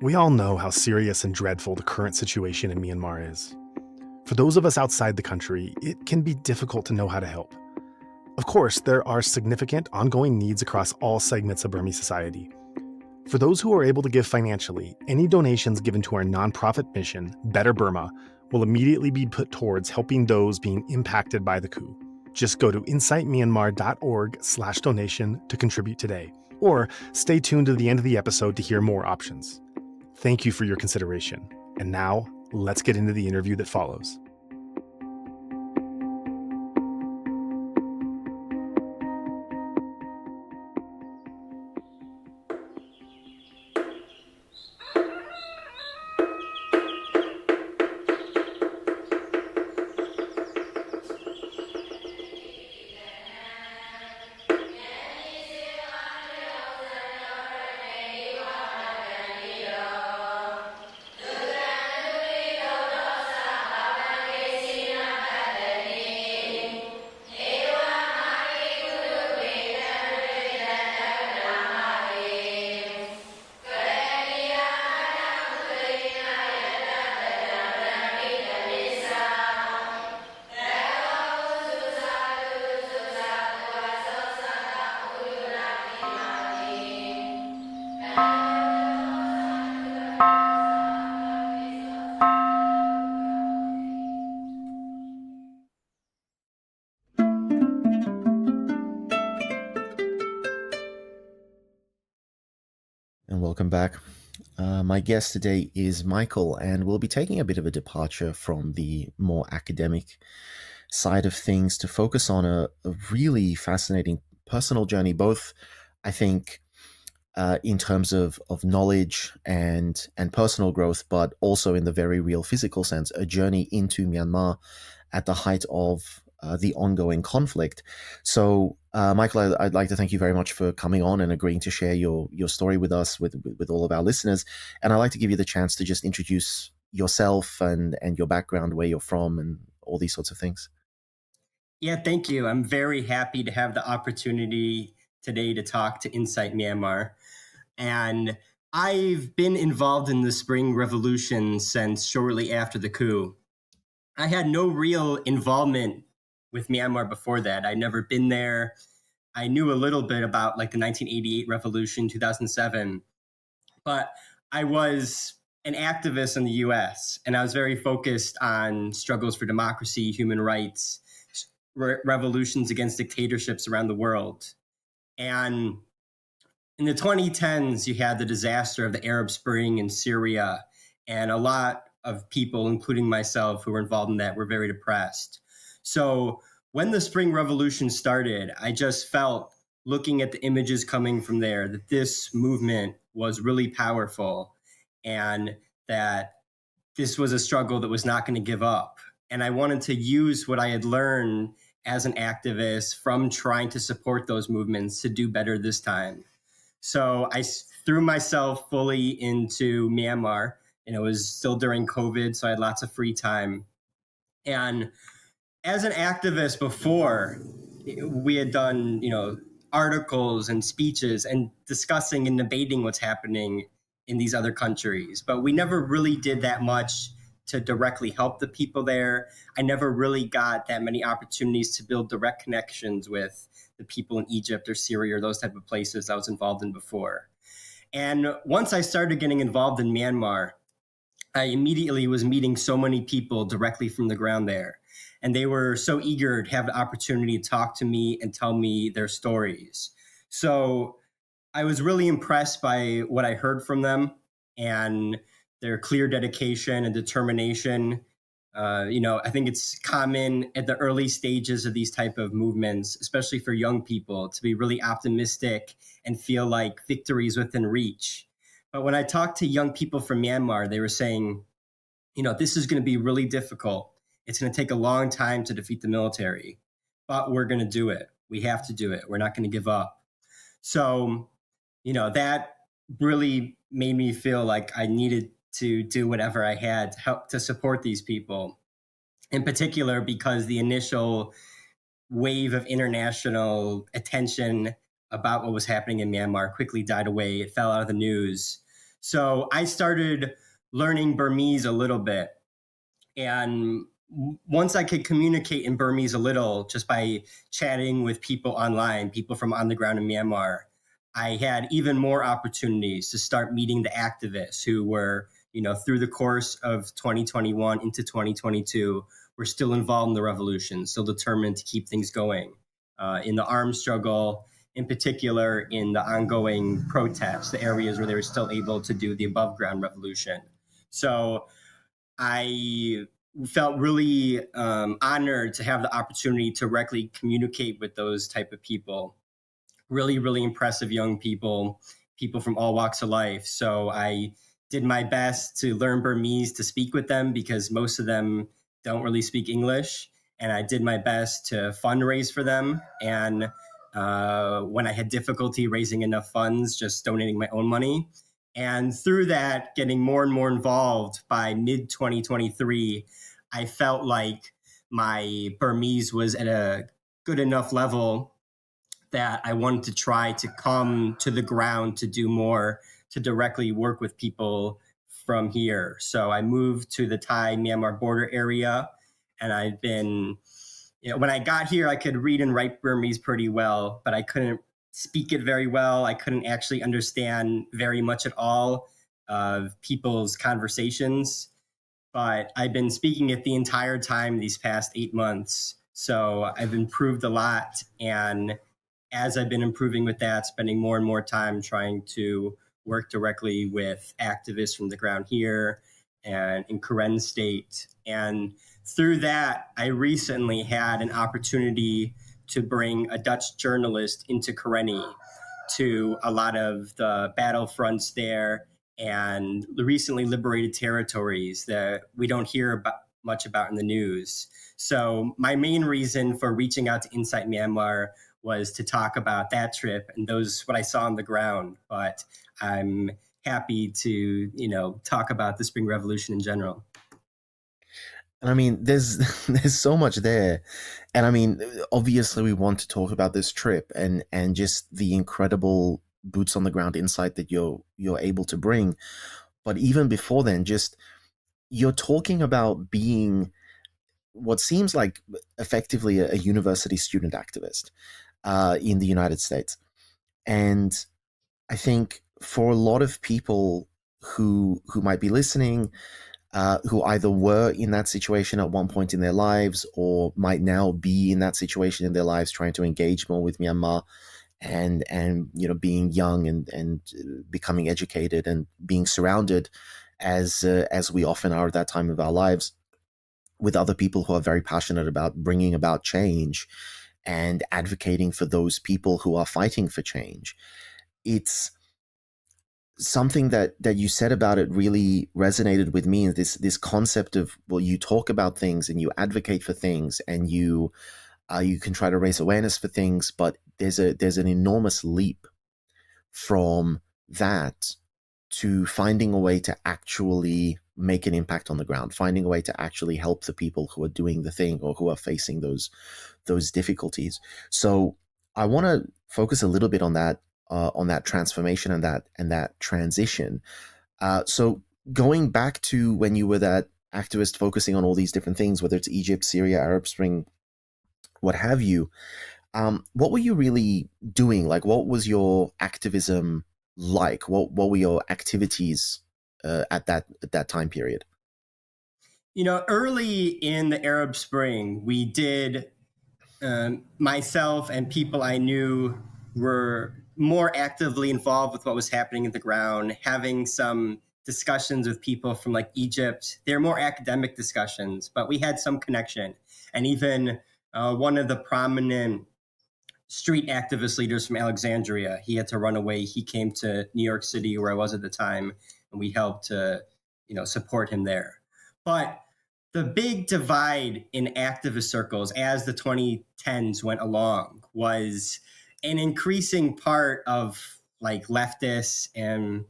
We all know how serious and dreadful the current situation in Myanmar is. For those of us outside the country, it can be difficult to know how to help. Of course, there are significant ongoing needs across all segments of Burmese society. For those who are able to give financially, any donations given to our nonprofit mission, Better Burma, will immediately be put towards helping those being impacted by the coup. Just go to insightmyanmar.org/donation to contribute today, or stay tuned to the end of the episode to hear more options. Thank you for your consideration. And now, let's get into the interview that follows. And welcome back. My guest today is Michael, and we'll be taking a bit of a departure from the more academic side of things to focus on a really fascinating personal journey, both, I think, in terms of knowledge and personal growth, but also in the very real physical sense, a journey into Myanmar at the height of the ongoing conflict. So, Michael, I'd like to thank you very much for coming on and agreeing to share your story with us, with all of our listeners. And I'd like to give you the chance to just introduce yourself and your background, where you're from, and all these sorts of things. Yeah, thank you. I'm very happy to have the opportunity today to talk to Insight Myanmar. And I've been involved in the Spring Revolution since shortly after the coup. I had no real involvement with Myanmar before that. I'd never been there. I knew a little bit about like the 1988 revolution, 2007, but I was an activist in the US, and I was very focused on struggles for democracy, human rights, revolutions against dictatorships around the world. And in the 2010s, you had the disaster of the Arab Spring in Syria, and a lot of people, including myself, who were involved in that, were very depressed. So when the Spring Revolution started, I just felt, looking at the images coming from there, that this movement was really powerful and that this was a struggle that was not going to give up. And I wanted to use what I had learned as an activist from trying to support those movements to do better this time. So I threw myself fully into Myanmar, and it was still during COVID, so I had lots of free time. And as an activist before, we had done, articles and speeches and discussing and debating what's happening in these other countries, but we never really did that much to directly help the people there. I never really got that many opportunities to build direct connections with the people in Egypt or Syria or those type of places I was involved in before. And once I started getting involved in Myanmar, I immediately was meeting so many people directly from the ground there. And they were so eager to have the opportunity to talk to me and tell me their stories. So I was really impressed by what I heard from them and their clear dedication and determination. I think it's common at the early stages of these type of movements, especially for young people, to be really optimistic and feel like victory is within reach. But when I talked to young people from Myanmar, they were saying, this is going to be really difficult. It's going to take a long time to defeat the military, but we're going to do it. We have to do it. We're not going to give up. So, that really made me feel like I needed to do whatever I had to help to support these people, in particular because the initial wave of international attention about what was happening in Myanmar quickly died away. It fell out of the news. So I started learning Burmese a little bit. And once I could communicate in Burmese a little, just by chatting with people online, people from on the ground in Myanmar, I had even more opportunities to start meeting the activists who were, through the course of 2021 into 2022, were still involved in the revolution, still determined to keep things going in the armed struggle, in particular in the ongoing protests, the areas where they were still able to do the above ground revolution. So I felt really honored to have the opportunity to directly communicate with those type of people. Really, really impressive young people from all walks of life. So I did my best to learn Burmese to speak with them because most of them don't really speak English. And I did my best to fundraise for them. And when I had difficulty raising enough funds, just donating my own money. And through that, getting more and more involved by mid 2023, I felt like my Burmese was at a good enough level that I wanted to try to come to the ground to do more, to directly work with people from here. So I moved to the Thai-Myanmar border area, and I've been, when I got here, I could read and write Burmese pretty well, but I couldn't speak it very well. I couldn't actually understand very much at all of people's conversations, but I've been speaking it the entire time these past 8 months. So I've improved a lot. And as I've been improving with that, spending more and more time trying to work directly with activists from the ground here and in Karenni State. And through that, I recently had an opportunity to bring a Dutch journalist into Karenni to a lot of the battlefronts there and the recently liberated territories that we don't hear much about in the news. So my main reason for reaching out to Insight Myanmar was to talk about that trip and what I saw on the ground. But I'm happy to, talk about the Spring Revolution in general. And I mean, there's there's so much there, and I mean, obviously, we want to talk about this trip and just the incredible boots on the ground insight that you're able to bring. But even before then, just you're talking about being what seems like effectively a university student activist in the United States, and I think for a lot of people who might be listening, who either were in that situation at one point in their lives or might now be in that situation in their lives, trying to engage more with Myanmar and being young and becoming educated and being surrounded as we often are at that time of our lives with other people who are very passionate about bringing about change and advocating for those people who are fighting for change. It's something that you said about it really resonated with me, this concept of, well, you talk about things and you advocate for things and you can try to raise awareness for things, but there's an enormous leap from that to finding a way to actually make an impact on the ground, finding a way to actually help the people who are doing the thing or who are facing those difficulties. So I want to focus a little bit on that transformation and that transition. So going back to when you were that activist focusing on all these different things, whether it's Egypt, Syria, Arab Spring, what have you, what were you really doing? Like, what was your activism like? What were your activities at that time period? Early in the Arab Spring, we did, myself and people I knew were more actively involved with what was happening at the ground, having some discussions with people from like Egypt. They're more academic discussions, but we had some connection. And even one of the prominent street activist leaders from Alexandria, he had to run away. He came to New York City, where I was at the time, and we helped to, support him there. But the big divide in activist circles as the 2010s went along was an increasing part of like leftists and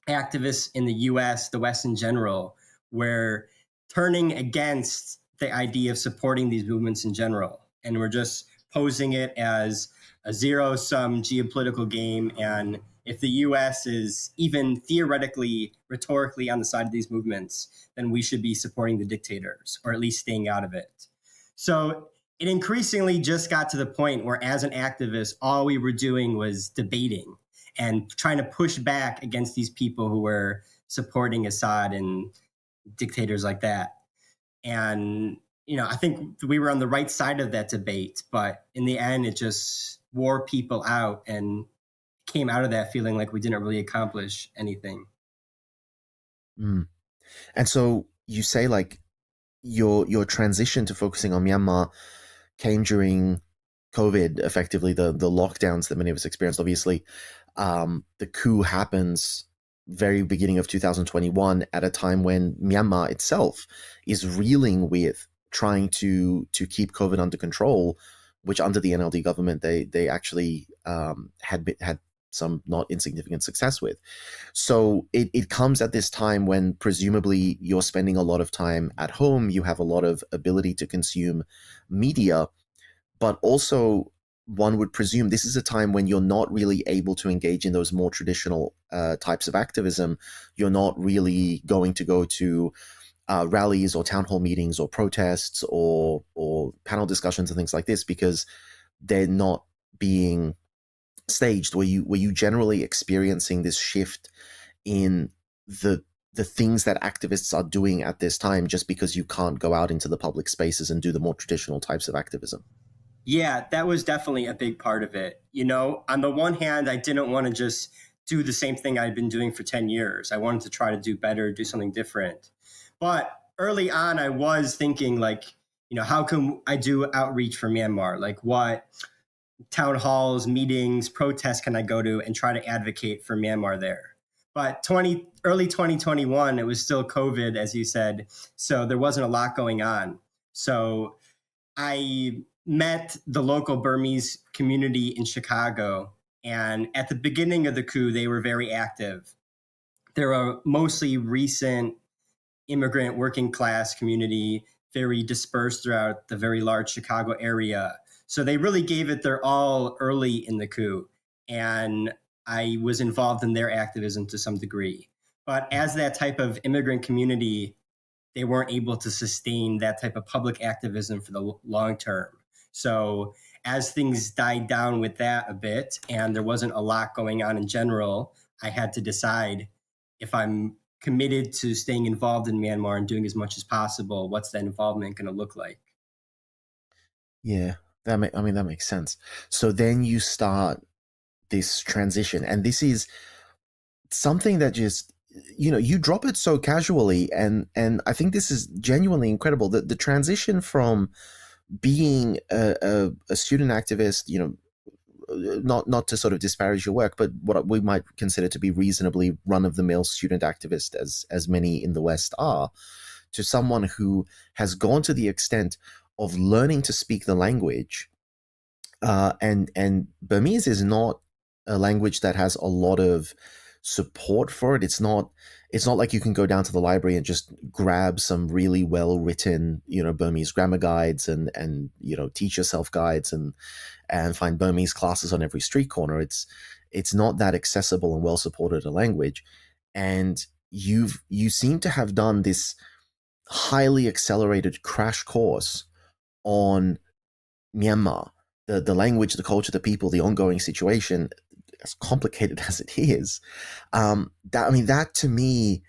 activists in the US, the West in general, were turning against the idea of supporting these movements in general. And we're just posing it as a zero-sum geopolitical game, and if the U.S. is even theoretically, rhetorically on the side of these movements, then we should be supporting the dictators, or at least staying out of it. So it increasingly just got to the point where, as an activist, all we were doing was debating and trying to push back against these people who were supporting Assad and dictators like that. And, I think we were on the right side of that debate, but in the end, it just wore people out and came out of that feeling like we didn't really accomplish anything. Mm. And so you say like your transition to focusing on Myanmar came during COVID, effectively the lockdowns that many of us experienced. Obviously, the coup happens very beginning of 2021 at a time when Myanmar itself is reeling with trying to keep COVID under control, which under the NLD government they actually had some not insignificant success with. So it comes at this time when presumably you're spending a lot of time at home, you have a lot of ability to consume media, but also one would presume this is a time when you're not really able to engage in those more traditional types of activism. You're not really going to go to rallies or town hall meetings or protests or panel discussions and things like this because they're not being staged. Were you generally experiencing this shift in the things that activists are doing at this time just because you can't go out into the public spaces and do the more traditional types of activism? Yeah, that was definitely a big part of it. On the one hand, I didn't want to just do the same thing I'd been doing for 10 years. I wanted to try to do better, do something different. But early on, I was thinking, like, how can I do outreach for Myanmar? Like, what town halls, meetings, protests can I go to and try to advocate for Myanmar there? But early 2021, it was still COVID, as you said. So there wasn't a lot going on. So I met the local Burmese community in Chicago. And at the beginning of the coup, they were very active. They're a mostly recent immigrant working class community, very dispersed throughout the very large Chicago area. So they really gave it their all early in the coup. And I was involved in their activism to some degree. But as that type of immigrant community, they weren't able to sustain that type of public activism for the long term. So as things died down with that a bit, and there wasn't a lot going on in general, I had to decide if I'm committed to staying involved in Myanmar and doing as much as possible, what's that involvement going to look like? Yeah, that makes sense. So then you start this transition, and this is something that just you drop it so casually, and I think this is genuinely incredible. The transition from being a student activist, not to sort of disparage your work, but what we might consider to be reasonably run-of-the-mill student activist, as many in the West are, to someone who has gone to the extent of learning to speak the language. And Burmese is not a language that has a lot of support for it. It's not like you can go down to the library and just grab some really well written, Burmese grammar guides and teach yourself guides and find Burmese classes on every street corner. It's not that accessible and well supported a language. And you seem to have done this highly accelerated crash course on Myanmar, the language, the culture, the people, the ongoing situation, as complicated as it is. That to me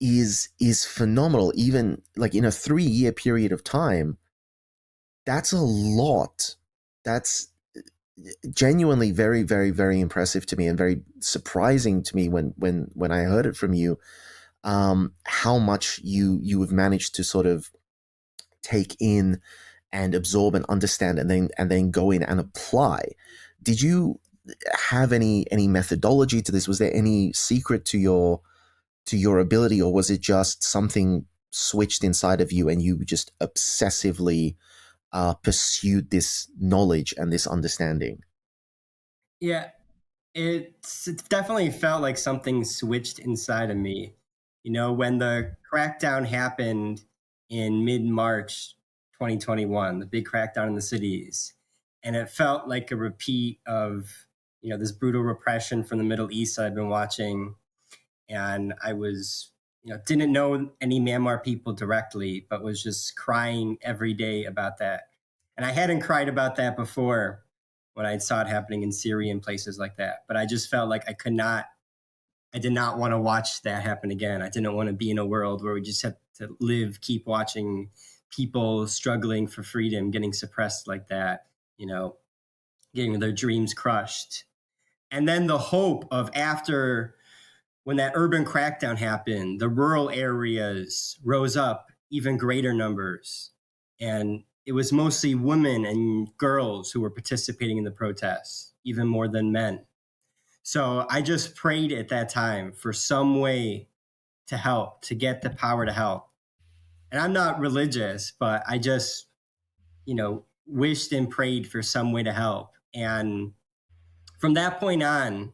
is phenomenal. Even like in a 3-year period of time, that's a lot. That's genuinely very, very, very impressive to me and very surprising to me when I heard it from you. How much you have managed to sort of take in and absorb and understand and then go in and apply. Did you have any methodology to this? Was there any secret to your ability, or was it just something switched inside of you and you just obsessively pursued this knowledge and this understanding? Yeah, it definitely felt like something switched inside of me. When the crackdown happened in mid-March 2021, the big crackdown in the cities, And it felt like a repeat of, this brutal repression from the Middle East that I've been watching. And I was, didn't know any Myanmar people directly, but was just crying every day about that. And I hadn't cried about that before when I saw it happening in Syria and places like that. But I just felt like I did not want to watch that happen again. I didn't want to be in a world where we just had to keep watching people struggling for freedom, getting suppressed like that, getting their dreams crushed. And then the hope of after, when that urban crackdown happened, the rural areas rose up even greater numbers. And it was mostly women and girls who were participating in the protests, even more than men. So I just prayed at that time for some way to help, to get the power to help. And I'm not religious, but I just, wished and prayed for some way to help. And from that point on,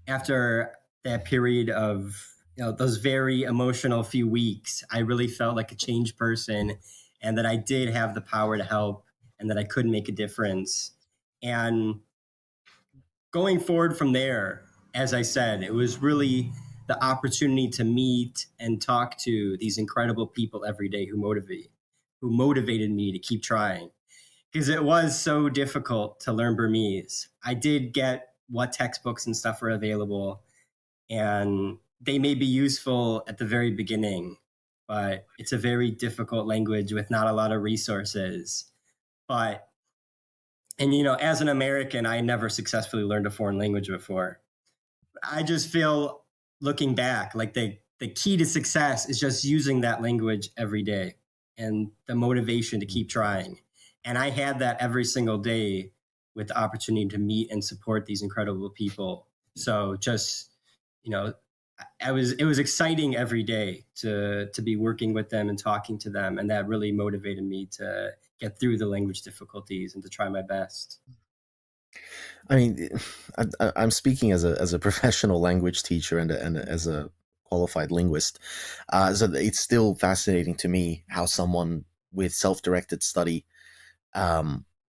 after that period of, those very emotional few weeks, I really felt like a changed person, and that I did have the power to help, and that I could make a difference. And going forward from there, as I said, it was really the opportunity to meet and talk to these incredible people every day who motivated me to keep trying. Because it was so difficult to learn Burmese. I did get what textbooks and stuff are available, and they may be useful at the very beginning, but it's a very difficult language with not a lot of resources. And as an American, I never successfully learned a foreign language before. I just feel, looking back, like the key to success is just using that language every day, and the motivation to keep trying. And I had that every single day with the opportunity to meet and support these incredible people. So just, it was exciting every day to be working with them and talking to them. And that really motivated me to get through the language difficulties and to try my best. I mean, I'm speaking as a professional language teacher and as a qualified linguist. So it's still fascinating to me how someone with self-directed study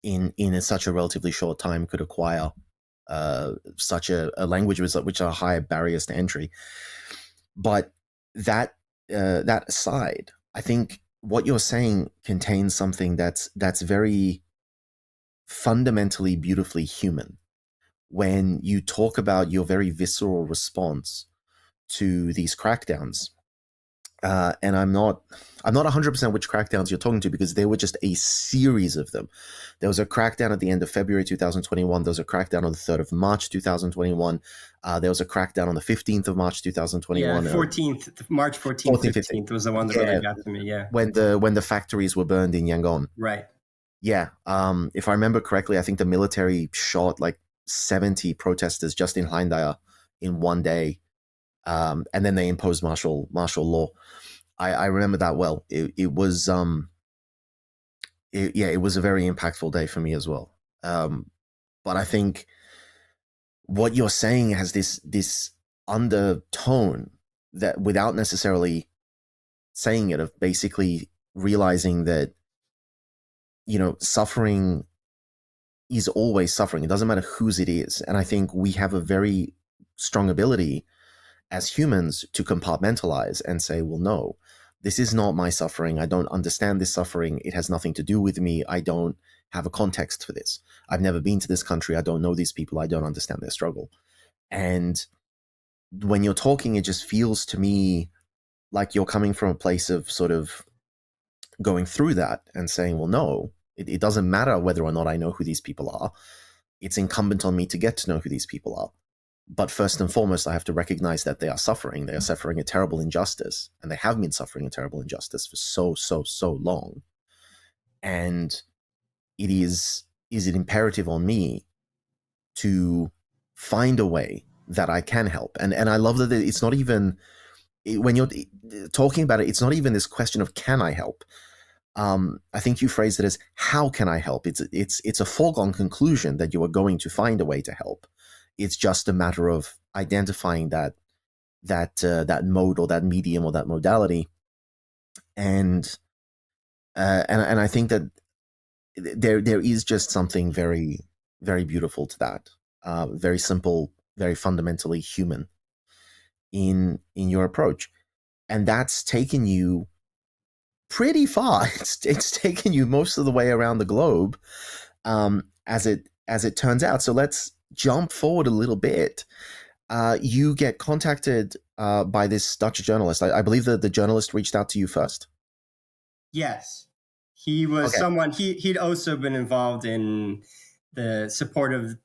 in such a relatively short time could acquire such a language which are high barriers to entry. But that aside, I think what you're saying contains something that's very fundamentally beautifully human. When you talk about your very visceral response to these crackdowns, and I'm not 100% which crackdowns you're talking to, because there were just a series of them. There was a crackdown at the end of February 2021. There was a crackdown on the 3rd of March 2021. There was a crackdown on the 15th of March 2021. Yeah, 14th, March 14th, 15th was the one that really got to me, yeah. When the factories were burned in Yangon. Right. Yeah. If I remember correctly, I think the military shot like 70 protesters just in Hindaya in one day. And then they imposed martial law. I remember that well. It was it was a very impactful day for me as well. But I think what you're saying has this undertone that, without necessarily saying it, of basically realizing that, suffering is always suffering. It doesn't matter whose it is. And I think we have a very strong ability as humans to compartmentalize and say, well, no, this is not my suffering. I don't understand this suffering. It has nothing to do with me. I don't have a context for this. I've never been to this country. I don't know these people. I don't understand their struggle. And when you're talking, it just feels to me like you're coming from a place of sort of going through that and saying, well, no, it doesn't matter whether or not I know who these people are. It's incumbent on me to get to know who these people are. But first and foremost, I have to recognize that they are suffering. They are suffering a terrible injustice, and they have been suffering a terrible injustice for so long. And it is it imperative on me to find a way that I can help. And I love that it's not even, when you're talking about it, it's not even this question of can I help. I think you phrased it as how can I help. It's a foregone conclusion that you are going to find a way to help. It's just a matter of identifying that mode or that medium or that modality, and I think that there is just something very, very beautiful to that. Very simple, very fundamentally human in your approach, and that's taken you pretty far. It's taken you most of the way around the globe, as it turns out. So let's jump forward a little bit. You get contacted by this Dutch journalist. I believe that the journalist reached out to you first. Yes. He was Okay. someone, he'd also been involved in the support of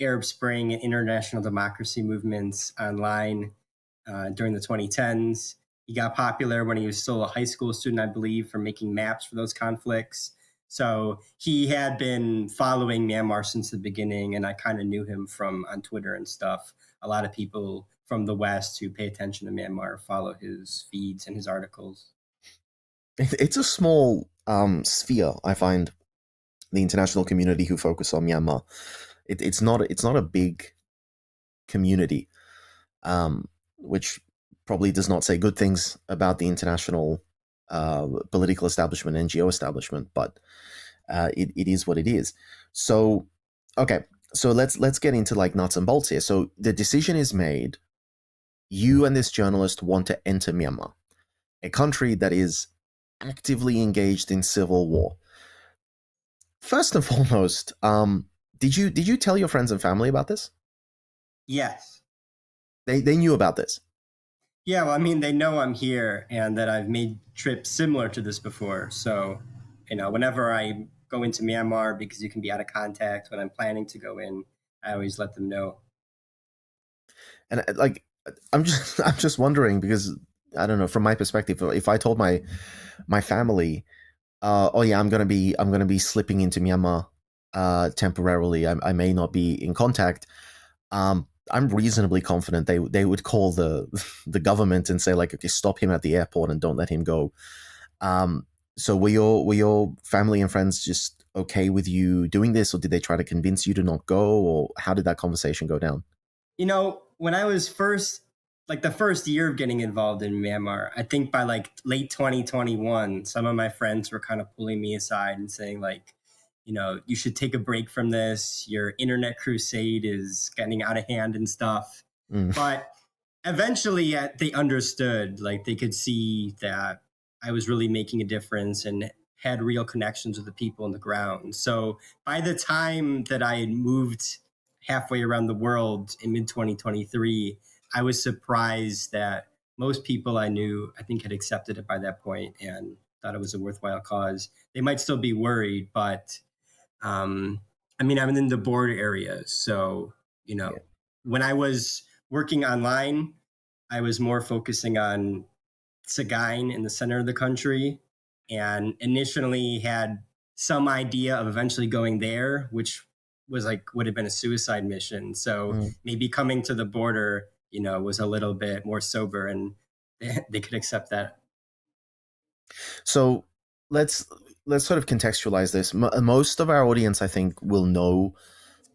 Arab Spring and international democracy movements online during the 2010s. He got popular when he was still a high school student, I believe, for making maps for those conflicts. So he had been following Myanmar since the beginning, and I kind of knew him from on Twitter and stuff. A lot of people from the West who pay attention to Myanmar follow his feeds and his articles. It's a small sphere, I find, the international community who focus on Myanmar. It's not a big community, which probably does not say good things about the international political establishment, NGO establishment, but it is what it is. So, okay, so let's get into like nuts and bolts here. So the decision is made. You and this journalist want to enter Myanmar, a country that is actively engaged in civil war. First and foremost, did you tell your friends and family about this? Yes. They knew about this. Yeah, well, I mean, they know I'm here and that I've made trips similar to this before. So, whenever I go into Myanmar, because you can be out of contact when I'm planning to go in, I always let them know. And like, I'm just wondering, because I don't know, from my perspective, if I told my family, oh yeah, I'm gonna be slipping into Myanmar temporarily. I may not be in contact. I'm reasonably confident they would call the the government and say like, okay, stop him at the airport and don't let him go. So were your family and friends just okay with you doing this, or did they try to convince you to not go, or how did that conversation go down? When I was the first year of getting involved in Myanmar, I think by like late 2021, some of my friends were kind of pulling me aside and saying like, you should take a break from this. Your internet crusade is getting out of hand and stuff. Mm. But eventually they understood, like they could see that I was really making a difference and had real connections with the people on the ground. So by the time that I had moved halfway around the world in mid 2023, I was surprised that most people I knew, I think, had accepted it by that point and thought it was a worthwhile cause. They might still be worried, but I mean, I'm in the border areas. So, Yeah. when I was working online, I was more focusing on Sagaing in the center of the country, and initially had some idea of eventually going there, which would have been a suicide mission. So Mm. maybe coming to the border, was a little bit more sober, and they could accept that. So let's sort of contextualize this. Most of our audience, I think, will know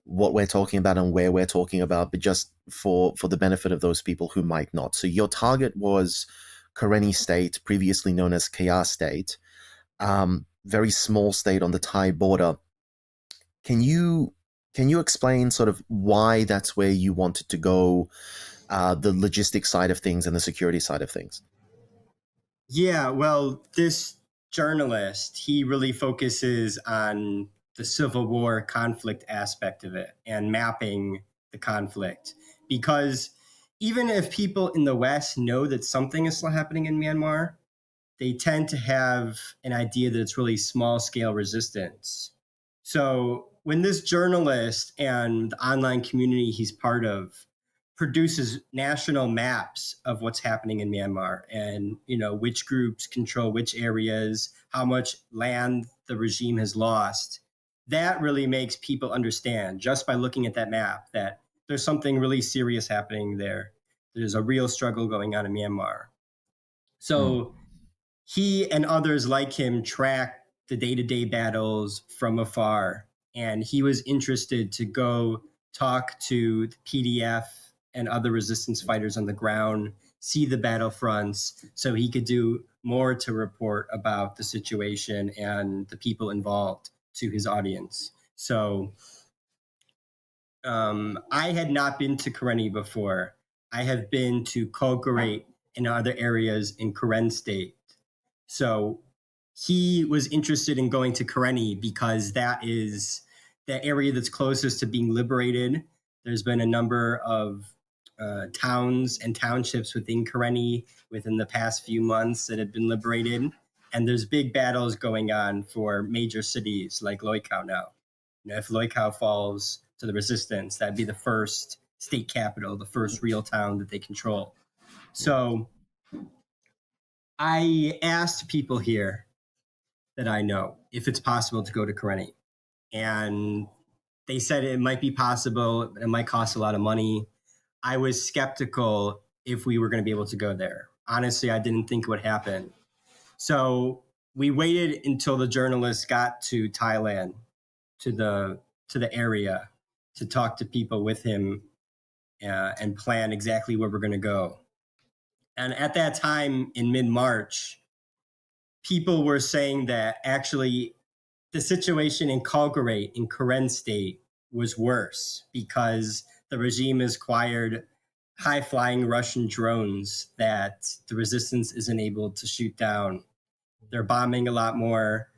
what we're talking about and where we're talking about, but just for the benefit of those people who might not. So your target was Karenni State, previously known as Karenni State, very small state on the Thai border. Can you explain sort of why that's where you wanted to go, the logistics side of things and the security side of things? Yeah, well, this journalist, he really focuses on the Civil War conflict aspect of it and mapping the conflict. Because even if people in the West know that something is still happening in Myanmar, they tend to have an idea that it's really small scale resistance. So when this journalist and the online community he's part of produces national maps of what's happening in Myanmar and which groups control which areas, how much land the regime has lost, that really makes people understand just by looking at that map that there's something really serious happening there. There's a real struggle going on in Myanmar. So he and others like him track the day-to-day battles from afar, and he was interested to go talk to the PDF and other resistance fighters on the ground, see the battlefronts, so he could do more to report about the situation and the people involved. to his audience. So I had not been to Karenni before. I have been to Kolkaret and other areas in Karenni State. So he was interested in going to Karenni because that is the area that's closest to being liberated. There's been a number of towns and townships within Karenni within the past few months that have been liberated. And there's big battles going on for major cities like Loikaw now. If Loikaw falls to the resistance, that'd be the first state capital, the first real town that they control. So I asked people here that I know if it's possible to go to Karenni. And they said it might be possible, it might cost a lot of money. I was skeptical if we were going to be able to go there. Honestly, I didn't think it would happen. So we waited until the journalists got to Thailand, to the area, to talk to people with him and plan exactly where we're going to go. And at that time in mid-March, people were saying that actually the situation in Kolkaret in Karenni State was worse because the regime has acquired high-flying Russian drones that the resistance isn't able to shoot down. They're bombing a lot more.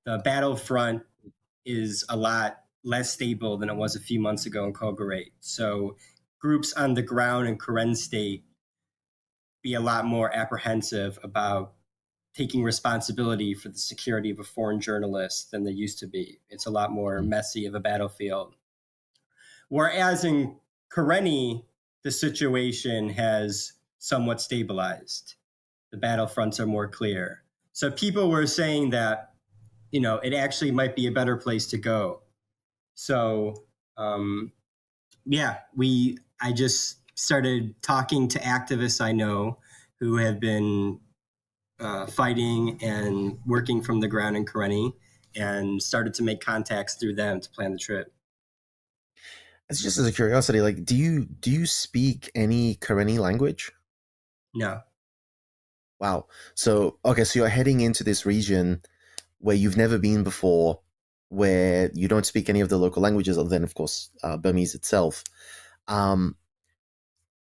The battlefront is a lot less stable than it was a few months ago in Kolkaret. So groups on the ground in Karenni State be a lot more apprehensive about taking responsibility for the security of a foreign journalist than they used to be. It's a lot more messy of a battlefield. Whereas in Karenni, the situation has somewhat stabilized. The battlefronts are more clear. So people were saying that, it actually might be a better place to go. So, I just started talking to activists I know who have been fighting and working from the ground in Karenni, and started to make contacts through them to plan the trip. It's just as a curiosity, like, do you speak any Karenni language? No. Wow. So you're heading into this region where you've never been before, where you don't speak any of the local languages other than, of course, Burmese itself. What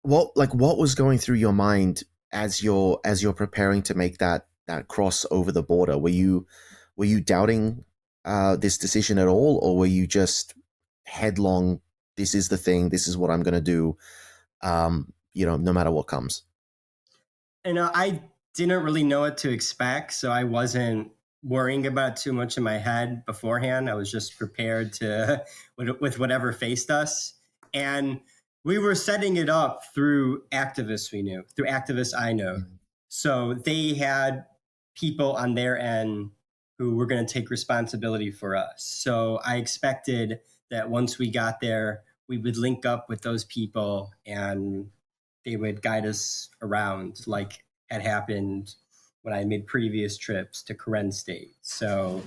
was going through your mind as you're preparing to make that cross over the border? Were you doubting this decision at all, or were you just headlong? This is the thing. This is what I'm going to do. No matter what comes. I didn't really know what to expect, so I wasn't worrying about too much in my head beforehand. I was just prepared with whatever faced us. And we were setting it up through activists through activists I know. Mm-hmm. So they had people on their end who were going to take responsibility for us. So I expected that once we got there, we would link up with those people and they would guide us around like had happened when I made previous trips to Karenni State. So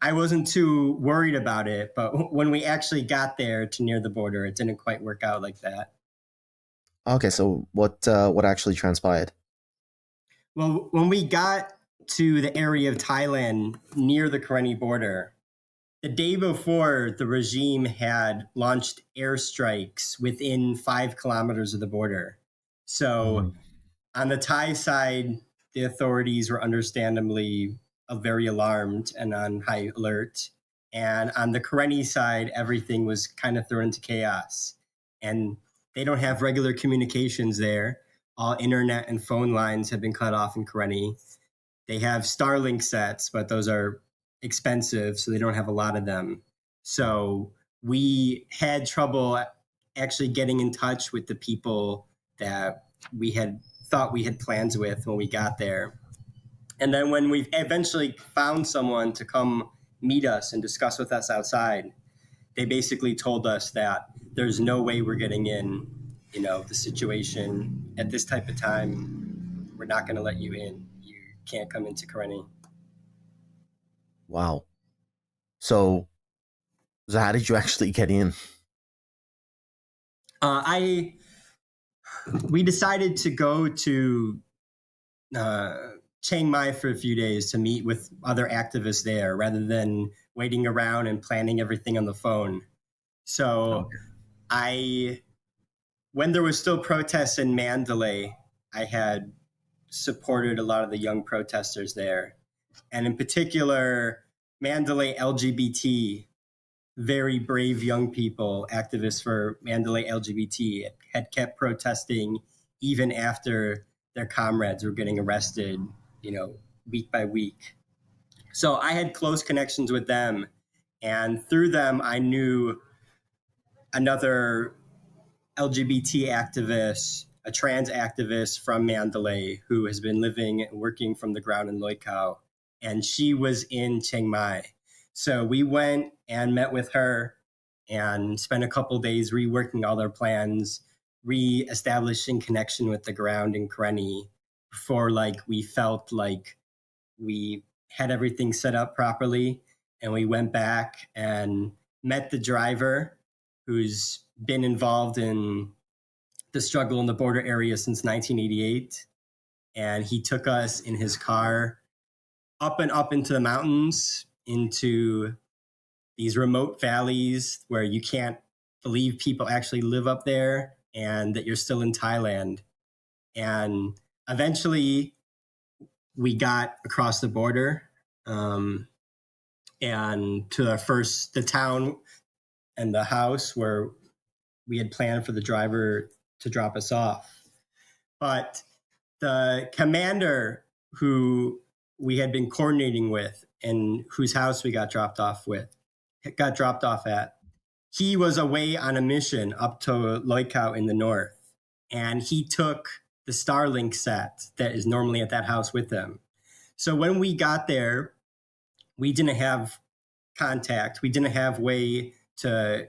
I wasn't too worried about it, but when we actually got there to near the border, it didn't quite work out like that. Okay, so what actually transpired? Well, when we got to the area of Thailand near the Karenni border, the day before, the regime had launched airstrikes within 5 kilometers of the border. So on the Thai side, the authorities were understandably very alarmed and on high alert. And on the Karenni side, everything was kind of thrown into chaos. And they don't have regular communications there. All internet and phone lines have been cut off in Karenni. They have Starlink sets, but those are expensive, so they don't have a lot of them. So we had trouble actually getting in touch with the people that we had thought we had plans with when we got there. And then when we eventually found someone to come meet us and discuss with us outside, they basically told us that there's no way we're getting in. The situation at this type of time, we're not going to let you in. You can't come into Karenni. Wow. So how did you actually get in? We decided to go to Chiang Mai for a few days to meet with other activists there rather than waiting around and planning everything on the phone. So when there was still protests in Mandalay, I had supported a lot of the young protesters there. And in particular, Mandalay LGBT, very brave young people, activists for Mandalay LGBT, had kept protesting even after their comrades were getting arrested, week by week. So I had close connections with them. And through them, I knew another LGBT activist, a trans activist from Mandalay who has been living and working from the ground in Loikaw. And she was in Chiang Mai. So we went and met with her and spent a couple days reworking all our plans, re-establishing connection with the ground in Karenni before we felt like we had everything set up properly. And we went back and met the driver who's been involved in the struggle in the border area since 1988. And he took us in his car up and up into the mountains, into these remote valleys where you can't believe people actually live up there and that you're still in Thailand. And eventually we got across the border and to the town and the house where we had planned for the driver to drop us off. But the commander who we had been coordinating with and whose house we got dropped off at, he was away on a mission up to Loikaw in the north. And he took the Starlink set that is normally at that house with him. So when we got there, we didn't have contact. We didn't have way to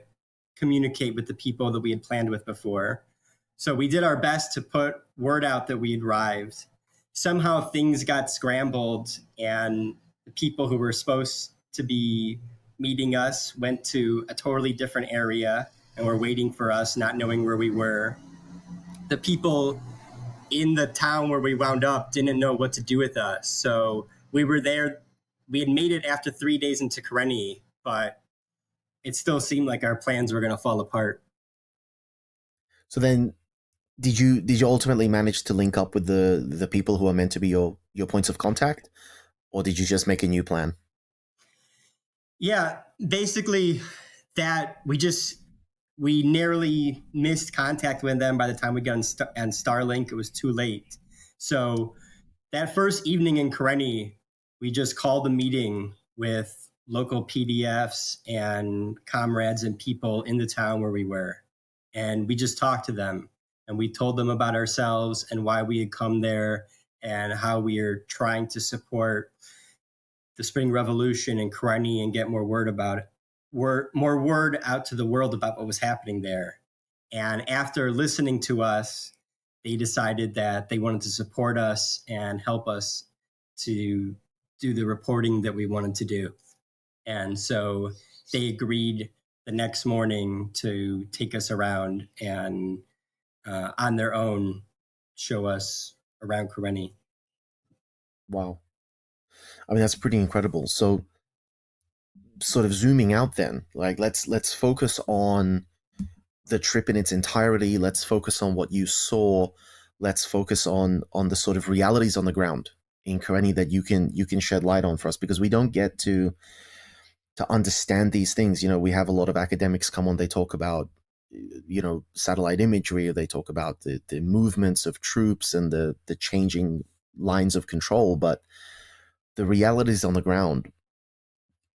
communicate with the people that we had planned with before. So we did our best to put word out that we had arrived. Somehow things got scrambled and the people who were supposed to be meeting us went to a totally different area and were waiting for us, not knowing where we were. The people in the town where we wound up didn't know what to do with us. So we were there. We had made it after 3 days into Karenni, but it still seemed like our plans were going to fall apart. So then, did you ultimately manage to link up with the people who are meant to be your points of contact, or did you just make a new plan? Yeah, basically that we narrowly missed contact with them by the time we got on Starlink. It was too late. So that first evening in Karenni, we just called a meeting with local PDFs and comrades and people in the town where we were. And we just talked to them and we told them about ourselves and why we had come there and how we are trying to support the Spring Revolution in Karenni and get more word about it, more word out to the world about what was happening there. And after listening to us, they decided that they wanted to support us and help us to do the reporting that we wanted to do. And so they agreed the next morning to take us around and on their own show us around Karenni. Wow. I mean, that's pretty incredible. So sort of zooming out then, let's focus on the trip in its entirety. Let's focus on what you saw. Let's focus on the sort of realities on the ground in Karenni that you can shed light on for us, because we don't get to understand these things. We have a lot of academics come on, they talk about satellite imagery, or they talk about the movements of troops and the changing lines of control, but the realities on the ground.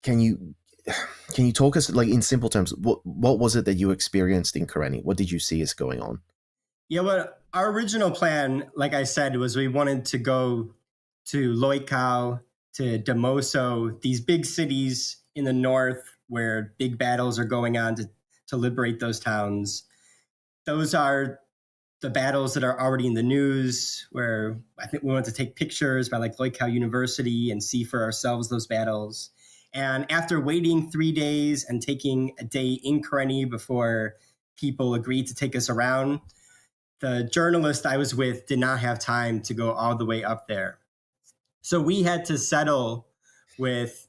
Can you talk us, in simple terms, what was it that you experienced in Karenni? What did you see is going on? Yeah, well, our original plan, like I said, was we wanted to go to Loikaw, to Damoso, these big cities in the north where big battles are going on to liberate those towns. Those are the battles that are already in the news, where I think we want to take pictures by Loikaw University and see for ourselves those battles. And after waiting 3 days and taking a day in Karenni before people agreed to take us around, the journalist I was with did not have time to go all the way up there. So we had to settle with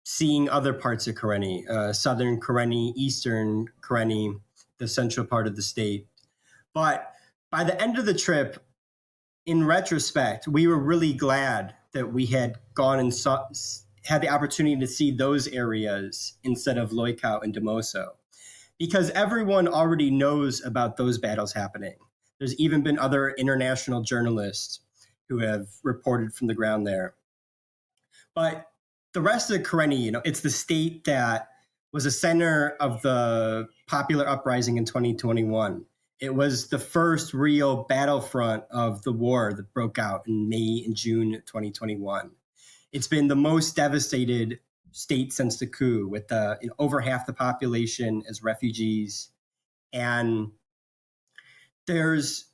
seeing other parts of Karenni, southern Karenni, eastern Karenni, the central part of the state. But by the end of the trip, in retrospect, we were really glad that we had gone and had the opportunity to see those areas instead of Loikau and Damoso, because everyone already knows about those battles happening. There's even been other international journalists who have reported from the ground there. But the rest of the Karenni, it's the state that was a center of the popular uprising in 2021. It was the first real battlefront of the war that broke out in May and June 2021. It's been the most devastated state since the coup, with over half the population as refugees. And there's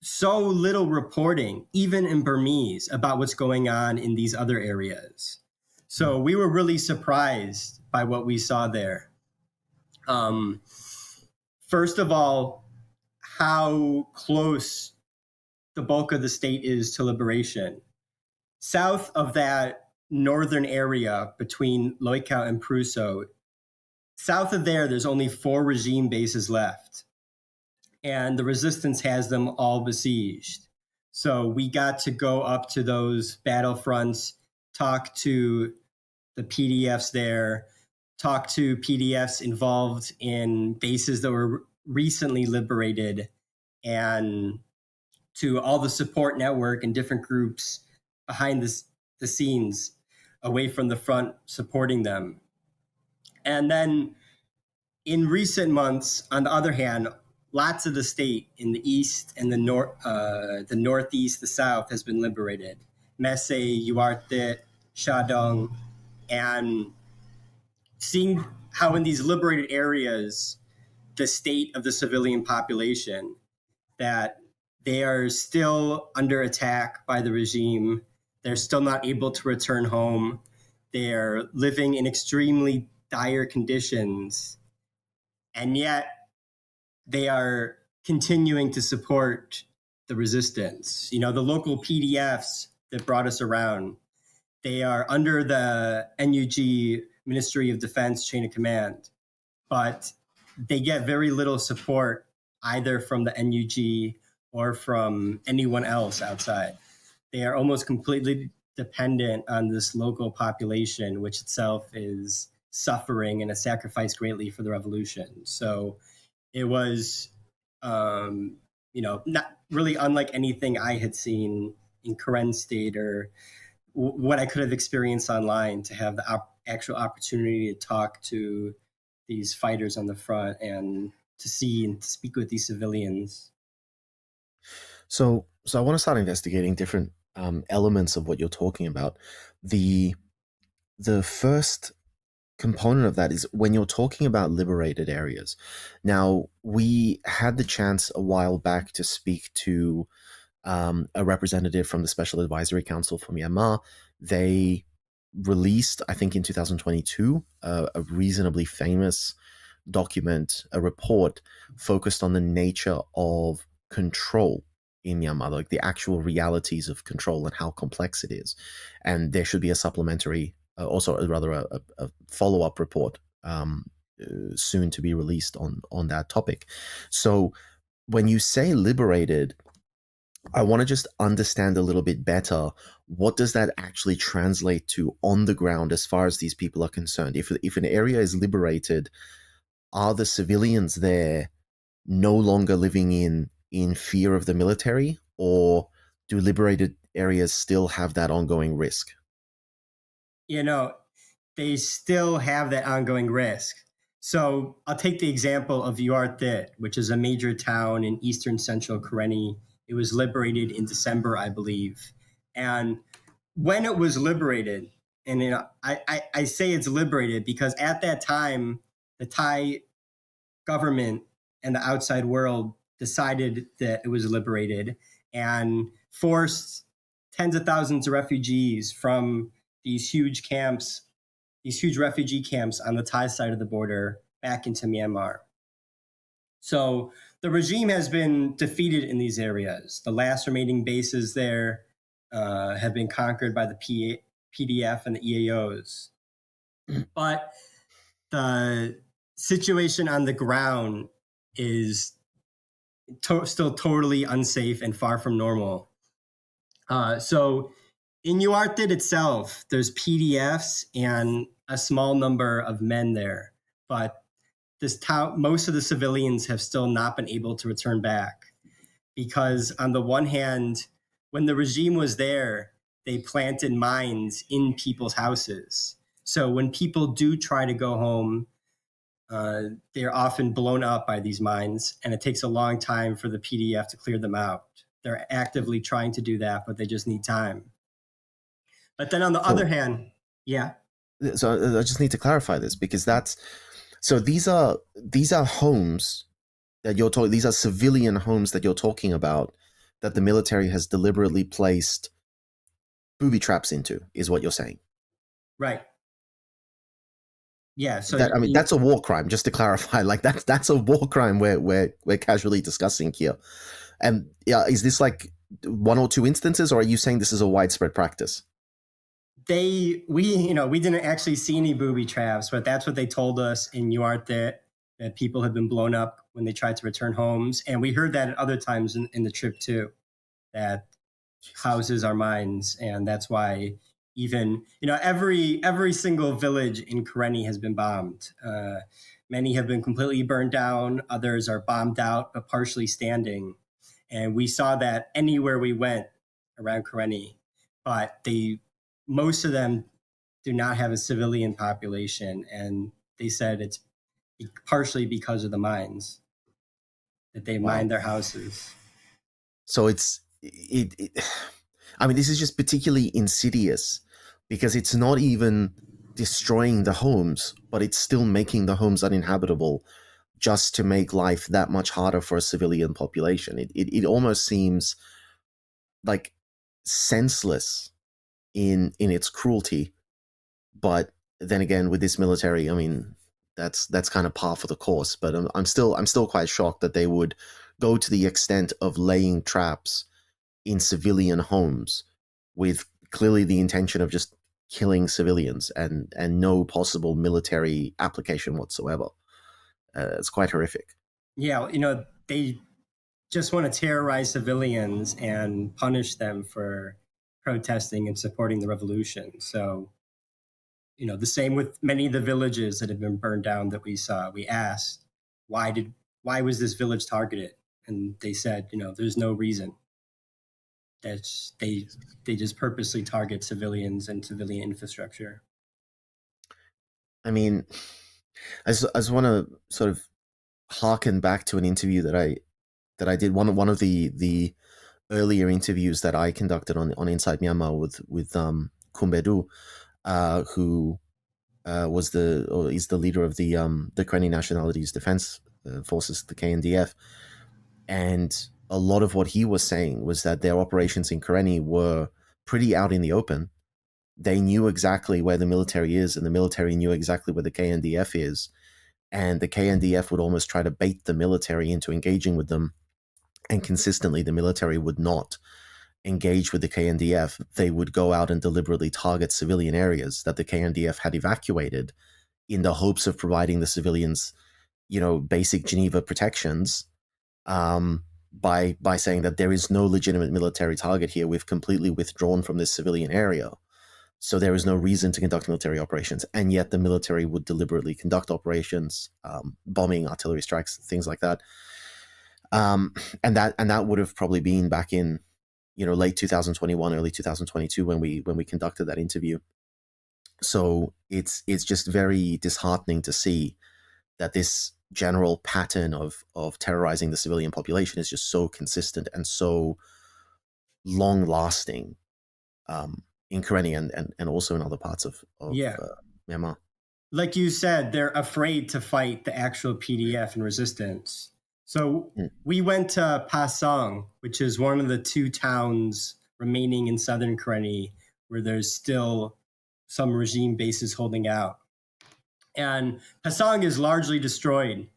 so little reporting, even in Burmese, about what's going on in these other areas. So we were really surprised by what we saw there. First of all, how close the bulk of the state is to liberation. South of that northern area between Loikau and Pruso, south of there's only 4 regime bases left, and the resistance has them all besieged. So we got to go up to those battlefronts, talk to the PDFs there, talk to PDFs involved in bases that were recently liberated, and to all the support network and different groups behind the scenes away from the front supporting them. And then in recent months, on the other hand, lots of the state in the east and the northeast, the south has been liberated. Mese, Uartit, Shadong, and seeing how in these liberated areas, the state of the civilian population, that they are still under attack by the regime. They're still not able to return home. They're living in extremely dire conditions. And yet they are continuing to support the resistance. The local PDFs that brought us around, they are under the NUG Ministry of Defense chain of command, but they get very little support either from the NUG or from anyone else outside. They are almost completely dependent on this local population, which itself is suffering and has sacrificed greatly for the revolution. So it was, not really unlike anything I had seen in Karenni State or what I could have experienced online, to have the actual opportunity to talk to these fighters on the front and to see and to speak with these civilians. So I want to start investigating different elements of what you're talking about. The first component of that is when you're talking about liberated areas. Now, we had the chance a while back to speak to a representative from the Special Advisory Council for Myanmar. They released, I think in 2022, a reasonably famous document, a report focused on the nature of control in Myanmar, like the actual realities of control and how complex it is. And there should be a supplementary, also rather a follow-up report soon to be released on that topic. So when you say liberated, I want to just understand a little bit better, what does that actually translate to on the ground as far as these people are concerned? If an area is liberated, are the civilians there no longer living in fear of the military, or do liberated areas still have that ongoing risk? They still have that ongoing risk. So I'll take the example of Uartit, which is a major town in eastern central Karenni. It was liberated in December, I believe. And when it was liberated, and I say it's liberated because at that time, the Thai government and the outside world decided that it was liberated and forced tens of thousands of refugees from these huge refugee camps on the Thai side of the border back into Myanmar. So the regime has been defeated in these areas. The last remaining bases there have been conquered by the PDF and the EAOs. But the situation on the ground is still totally unsafe and far from normal. So in Uartit itself, there's PDFs and a small number of men there, but this town, most of the civilians have still not been able to return back because, on the one hand, when the regime was there, they planted mines in people's houses. So when people do try to go home, they're often blown up by these mines, and it takes a long time for the PDF to clear them out. They're actively trying to do that, but they just need time. But then on the other hand, yeah. So I just need to clarify this, because these are homes that you're talking. These are civilian homes that you're talking about, that the military has deliberately placed booby traps into, is what you're saying. Right. Yeah. So that's a war crime. Just to clarify, like that's a war crime we're casually discussing here. And is this like one or two instances, or are you saying this is a widespread practice? We didn't actually see any booby traps, but that's what they told us in Uartit, that people had been blown up when they tried to return homes. And we heard that at other times in the trip too, that houses are mines. And that's why even, every single village in Karenni has been bombed. Many have been completely burned down. Others are bombed out, but partially standing. And we saw that anywhere we went around Karenni, but most of them do not have a civilian population. And they said it's partially because of the mines, that they mine their houses. So I mean, this is just particularly insidious, because it's not even destroying the homes, but it's still making the homes uninhabitable, just to make life that much harder for a civilian population. It almost seems like senseless in its cruelty. But then again, with this military, I mean, that's kind of par for the course. But I'm still quite shocked that they would go to the extent of laying traps in civilian homes, with clearly the intention of just killing civilians and no possible military application whatsoever. It's quite horrific. Yeah, they just want to terrorize civilians and punish them for protesting and supporting the revolution. So, the same with many of the villages that have been burned down that we saw. We asked, why was this village targeted? And they said, there's no reason. They just purposely target civilians and civilian infrastructure. I mean, I just want to sort of harken back to an interview that I did, one of the earlier interviews that I conducted on Inside Myanmar with Kumbedu, who is the leader of the Karenni Nationalities Defense Forces, the KNDF, and a lot of what he was saying was that their operations in Karenni were pretty out in the open. They knew exactly where the military is, and the military knew exactly where the KNDF is, and the KNDF would almost try to bait the military into engaging with them, and consistently the military would not engage with the KNDF. They would go out and deliberately target civilian areas that the KNDF had evacuated, in the hopes of providing the civilians, basic Geneva protections, by saying that there is no legitimate military target here. We've completely withdrawn from this civilian area, so there is no reason to conduct military operations. And yet the military would deliberately conduct operations, bombing, artillery strikes, things like that. And that would have probably been back in, late 2021, early 2022 when we conducted that interview. So it's just very disheartening to see that this general pattern of terrorizing the civilian population is just so consistent and so long lasting, in Karenni and also in other parts of Myanmar. Like you said, they're afraid to fight the actual PDF and resistance. So we went to Pasong, which is one of the two towns remaining in southern Karenni where there's still some regime bases holding out. And Pasong is largely destroyed.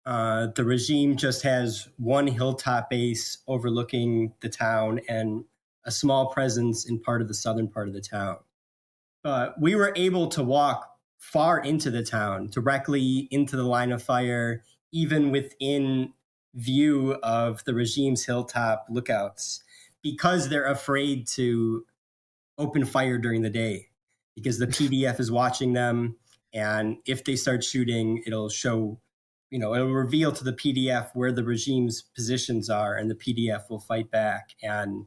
The regime just has one hilltop base overlooking the town and a small presence in part of the southern part of the town. We were able to walk far into the town, directly into the line of fire, even within view of the regime's hilltop lookouts, because they're afraid to open fire during the day, because the PDF is watching them. And if they start shooting, it'll show, it'll reveal to the PDF where the regime's positions are, and the PDF will fight back. And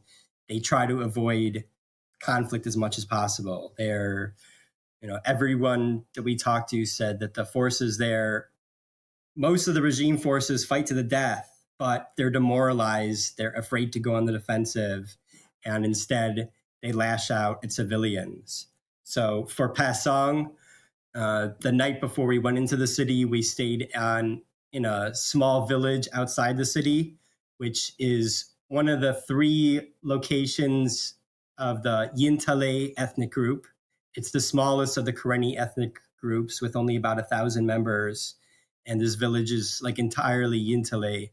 they try to avoid conflict as much as possible. They're, everyone that we talked to said that the forces there, most of the regime forces fight to the death, but they're demoralized. They're afraid to go on the defensive, and instead they lash out at civilians. So for Pasong, the night before we went into the city, we stayed in a small village outside the city, which is one of the 3 locations of the Yintala ethnic group. It's the smallest of the Karenni ethnic groups, with only about 1,000 members. And this village is like entirely Yintala.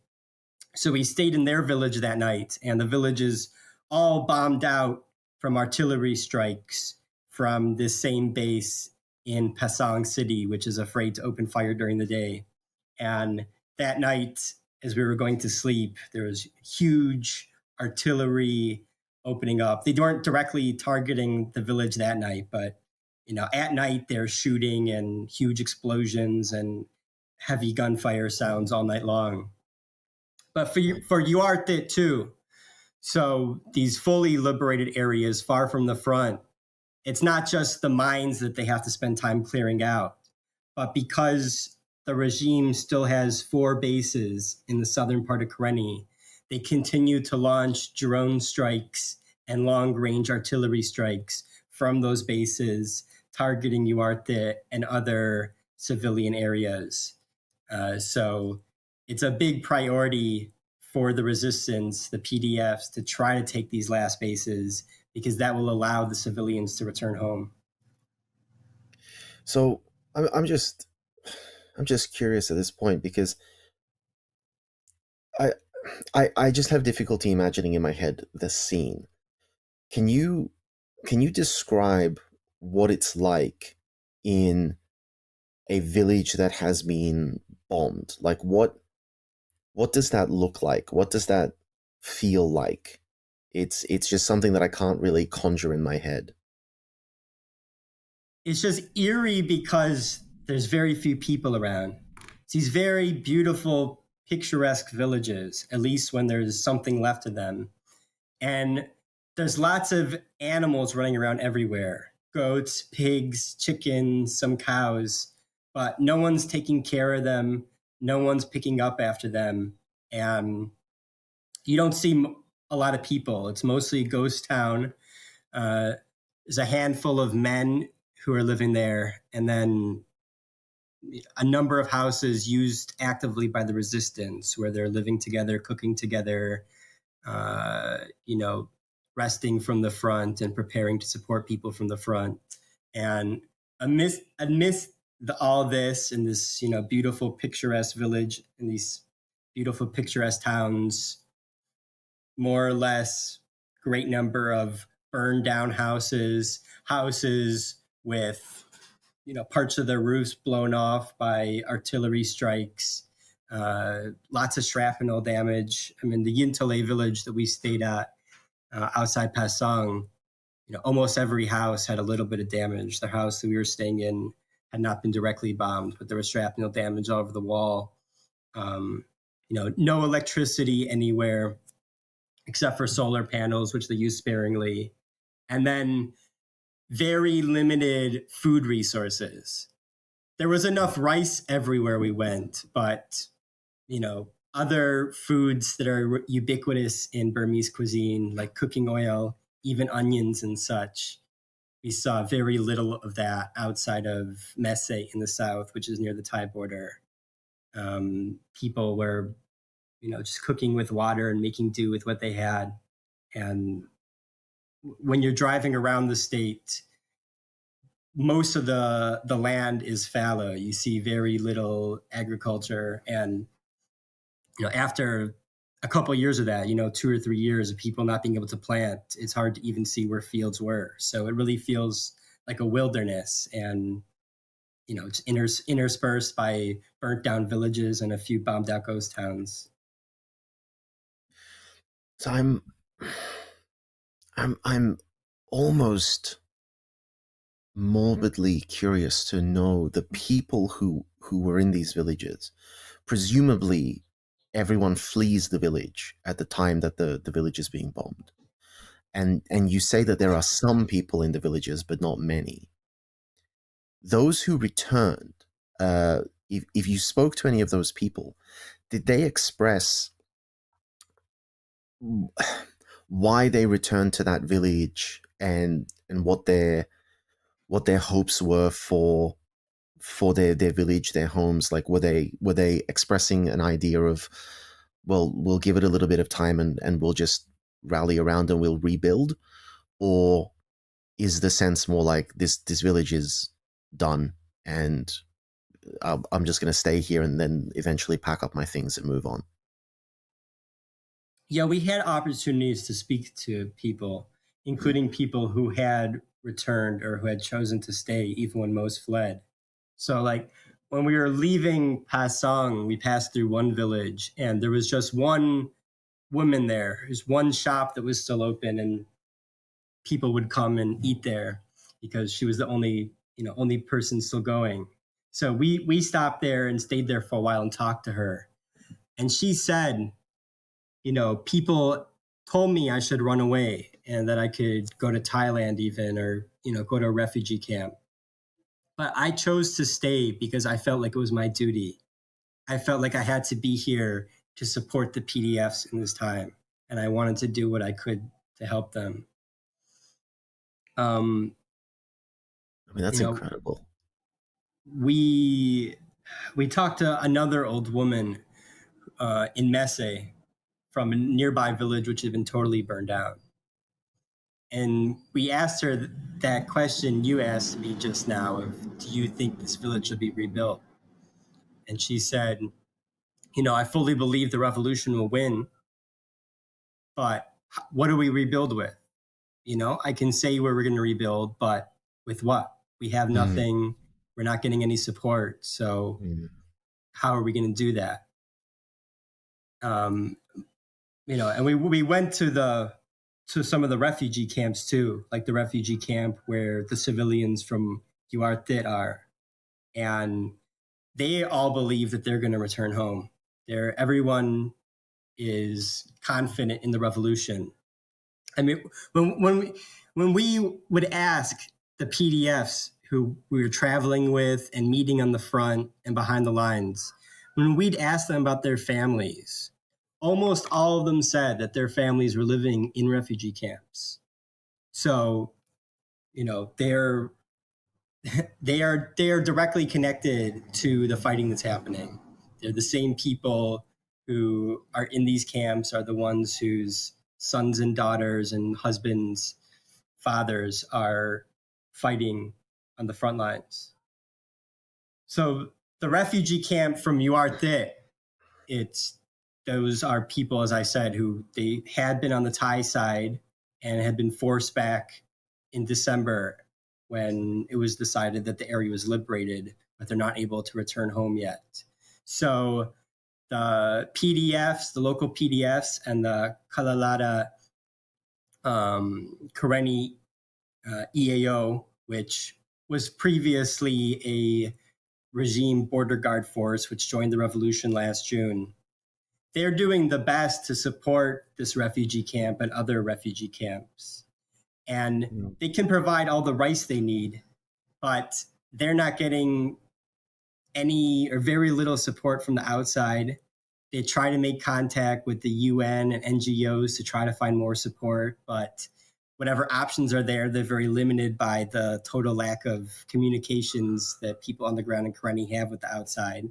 So we stayed in their village that night, and the village is all bombed out from artillery strikes from this same base in Pasong City, which is afraid to open fire during the day. And that night, as we were going to sleep, there was huge artillery opening up. They weren't directly targeting the village that night, but at night they're shooting, and huge explosions and heavy gunfire sounds all night long. But for Uartit too, so these fully liberated areas far from the front, it's not just the mines that they have to spend time clearing out, but because the regime still has 4 bases in the southern part of Karenni, they continue to launch drone strikes and long-range artillery strikes from those bases, targeting Uartit and other civilian areas. So it's a big priority for the resistance, the PDFs, to try to take these last bases, because that will allow the civilians to return home. So I'm just curious at this point, because I just have difficulty imagining in my head the scene. Can you describe what it's like in a village that has been bombed? Like, what does that look like? What does that feel like? It's just something that I can't really conjure in my head. It's just eerie because there's very few people around. It's these very beautiful, picturesque villages, at least when there's something left of them. And there's lots of animals running around everywhere. Goats, pigs, chickens, some cows, but no one's taking care of them. No one's picking up after them. And you don't see a lot of people. It's mostly a ghost town. There's a handful of men who are living there, and then a number of houses used actively by the resistance, where they're living together, cooking together, resting from the front and preparing to support people from the front. And amidst all this, in this beautiful picturesque village, in these beautiful picturesque towns, more or less great number of burned down houses with parts of their roofs blown off by artillery strikes, lots of shrapnel damage. I mean, the Yintala village that we stayed at outside Pasong, almost every house had a little bit of damage. The house that we were staying in had not been directly bombed, but there was shrapnel damage all over the wall. No electricity anywhere except for solar panels, which they use sparingly. And then very limited food resources. There was enough rice everywhere we went, but other foods that are ubiquitous in Burmese cuisine, like cooking oil, even onions and such, we saw very little of that outside of Messe in the south, which is near the Thai border. People were just cooking with water and making do with what they had. And when you're driving around the state, most of the land is fallow. You see very little agriculture. And, after a couple of years of that, 2 or 3 years of people not being able to plant, it's hard to even see where fields were. So it really feels like a wilderness. And it's interspersed by burnt down villages and a few bombed out ghost towns. So I'm almost morbidly curious to know the people who were in these villages. Presumably, everyone flees the village at the time that the village is being bombed. And you say that there are some people in the villages, but not many. Those who returned, if you spoke to any of those people, did they express why they returned to that village and what their hopes were for their village, their homes? Like, were they expressing an idea of, well, we'll give it a little bit of time and we'll just rally around and we'll rebuild? Or is the sense more like this village is done and I'm just going to stay here and then eventually pack up my things and move on? Yeah, we had opportunities to speak to people, including people who had returned or who had chosen to stay even when most fled. So, like, when we were leaving Pasang, we passed through one village and there was just one woman there. There's one shop that was still open and people would come and eat there because she was the only person still going. So we stopped there and stayed there for a while and talked to her. And she said, people told me I should run away and that I could go to Thailand even, or, go to a refugee camp. But I chose to stay because I felt like it was my duty. I felt like I had to be here to support the PDFs in this time. And I wanted to do what I could to help them. I mean, that's incredible. We talked to another old woman in Mese from a nearby village which had been totally burned down. And we asked her that question you asked me just now of, do you think this village should be rebuilt? And she said, I fully believe the revolution will win, but what do we rebuild with? I can say where we're going to rebuild, but with what? We have nothing. We're not getting any support. So how are we going to do that? And we went to some of the refugee camps too, like the refugee camp where the civilians from UARTIT are. And they all believe that they're going to return home. Everyone is confident in the revolution. I mean, when we would ask the PDFs who we were traveling with and meeting on the front and behind the lines, when we'd ask them about their families, almost all of them said that their families were living in refugee camps. So, they're directly connected to the fighting that's happening. They're the same people who are in these camps are the ones whose sons and daughters and husbands, fathers are fighting on the front lines. So the refugee camp from UARTIT, those are people, as I said, who they had been on the Thai side and had been forced back in December when it was decided that the area was liberated, but they're not able to return home yet. So the PDFs, the local PDFs, and the Kalalada Karenni EAO, which was previously a regime border guard force, which joined the revolution last June, they're doing the best to support this refugee camp and other refugee camps. And they can provide all the rice they need, but they're not getting any or very little support from the outside. They try to make contact with the UN and NGOs to try to find more support, but whatever options are there, they're very limited by the total lack of communications that people on the ground in Karenni have with the outside.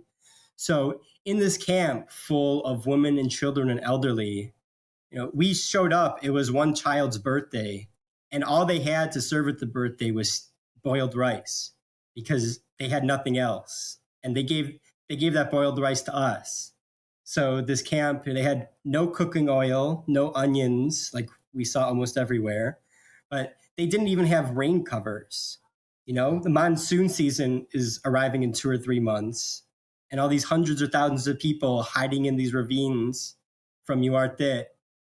So in this camp full of women and children and elderly, we showed up, it was one child's birthday, and all they had to serve at the birthday was boiled rice because they had nothing else. And they gave that boiled rice to us. So this camp, they had no cooking oil, no onions, like we saw almost everywhere, but they didn't even have rain covers. The monsoon season is arriving in 2 or 3 months, and all these hundreds or thousands of people hiding in these ravines from Uartet,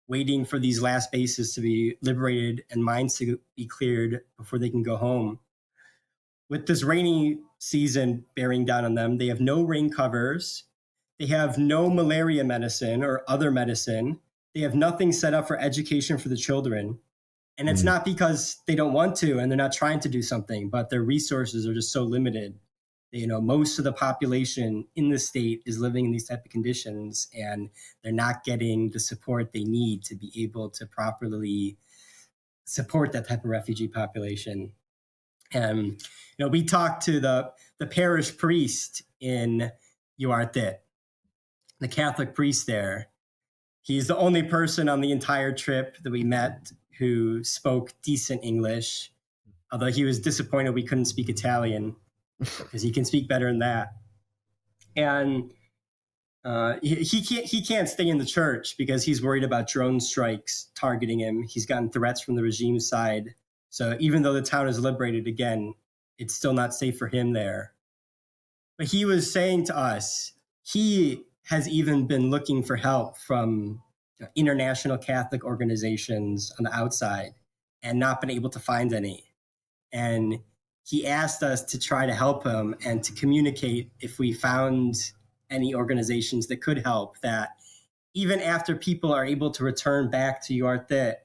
waiting for these last bases to be liberated and mines to be cleared before they can go home. With this rainy season bearing down on them, they have no rain covers. They have no malaria medicine or other medicine. They have nothing set up for education for the children. And it's not because they don't want to and they're not trying to do something, but their resources are just so limited. Most of the population in the state is living in these type of conditions, and they're not getting the support they need to be able to properly support that type of refugee population. And we talked to the parish priest in Uartet, the Catholic priest there. He's the only person on the entire trip that we met who spoke decent English, although he was disappointed we couldn't speak Italian because he can speak better than that. And he can't stay in the church because he's worried about drone strikes targeting him. He's gotten threats from the regime side. So even though the town is liberated again, it's still not safe for him there. But he was saying to us, he has even been looking for help from international Catholic organizations on the outside and not been able to find any. And he asked us to try to help him and to communicate if we found any organizations that could help, that even after people are able to return back to Uartet,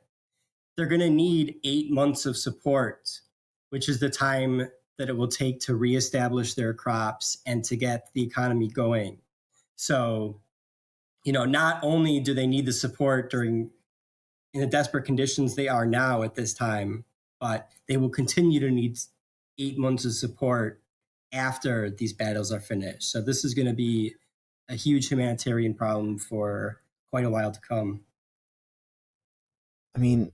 they're going to need 8 months of support, which is the time that it will take to reestablish their crops and to get the economy going. So, not only do they need the support in the desperate conditions they are now at this time, but they will continue to need 8 months of support after these battles are finished. So this is going to be a huge humanitarian problem for quite a while to come. I mean,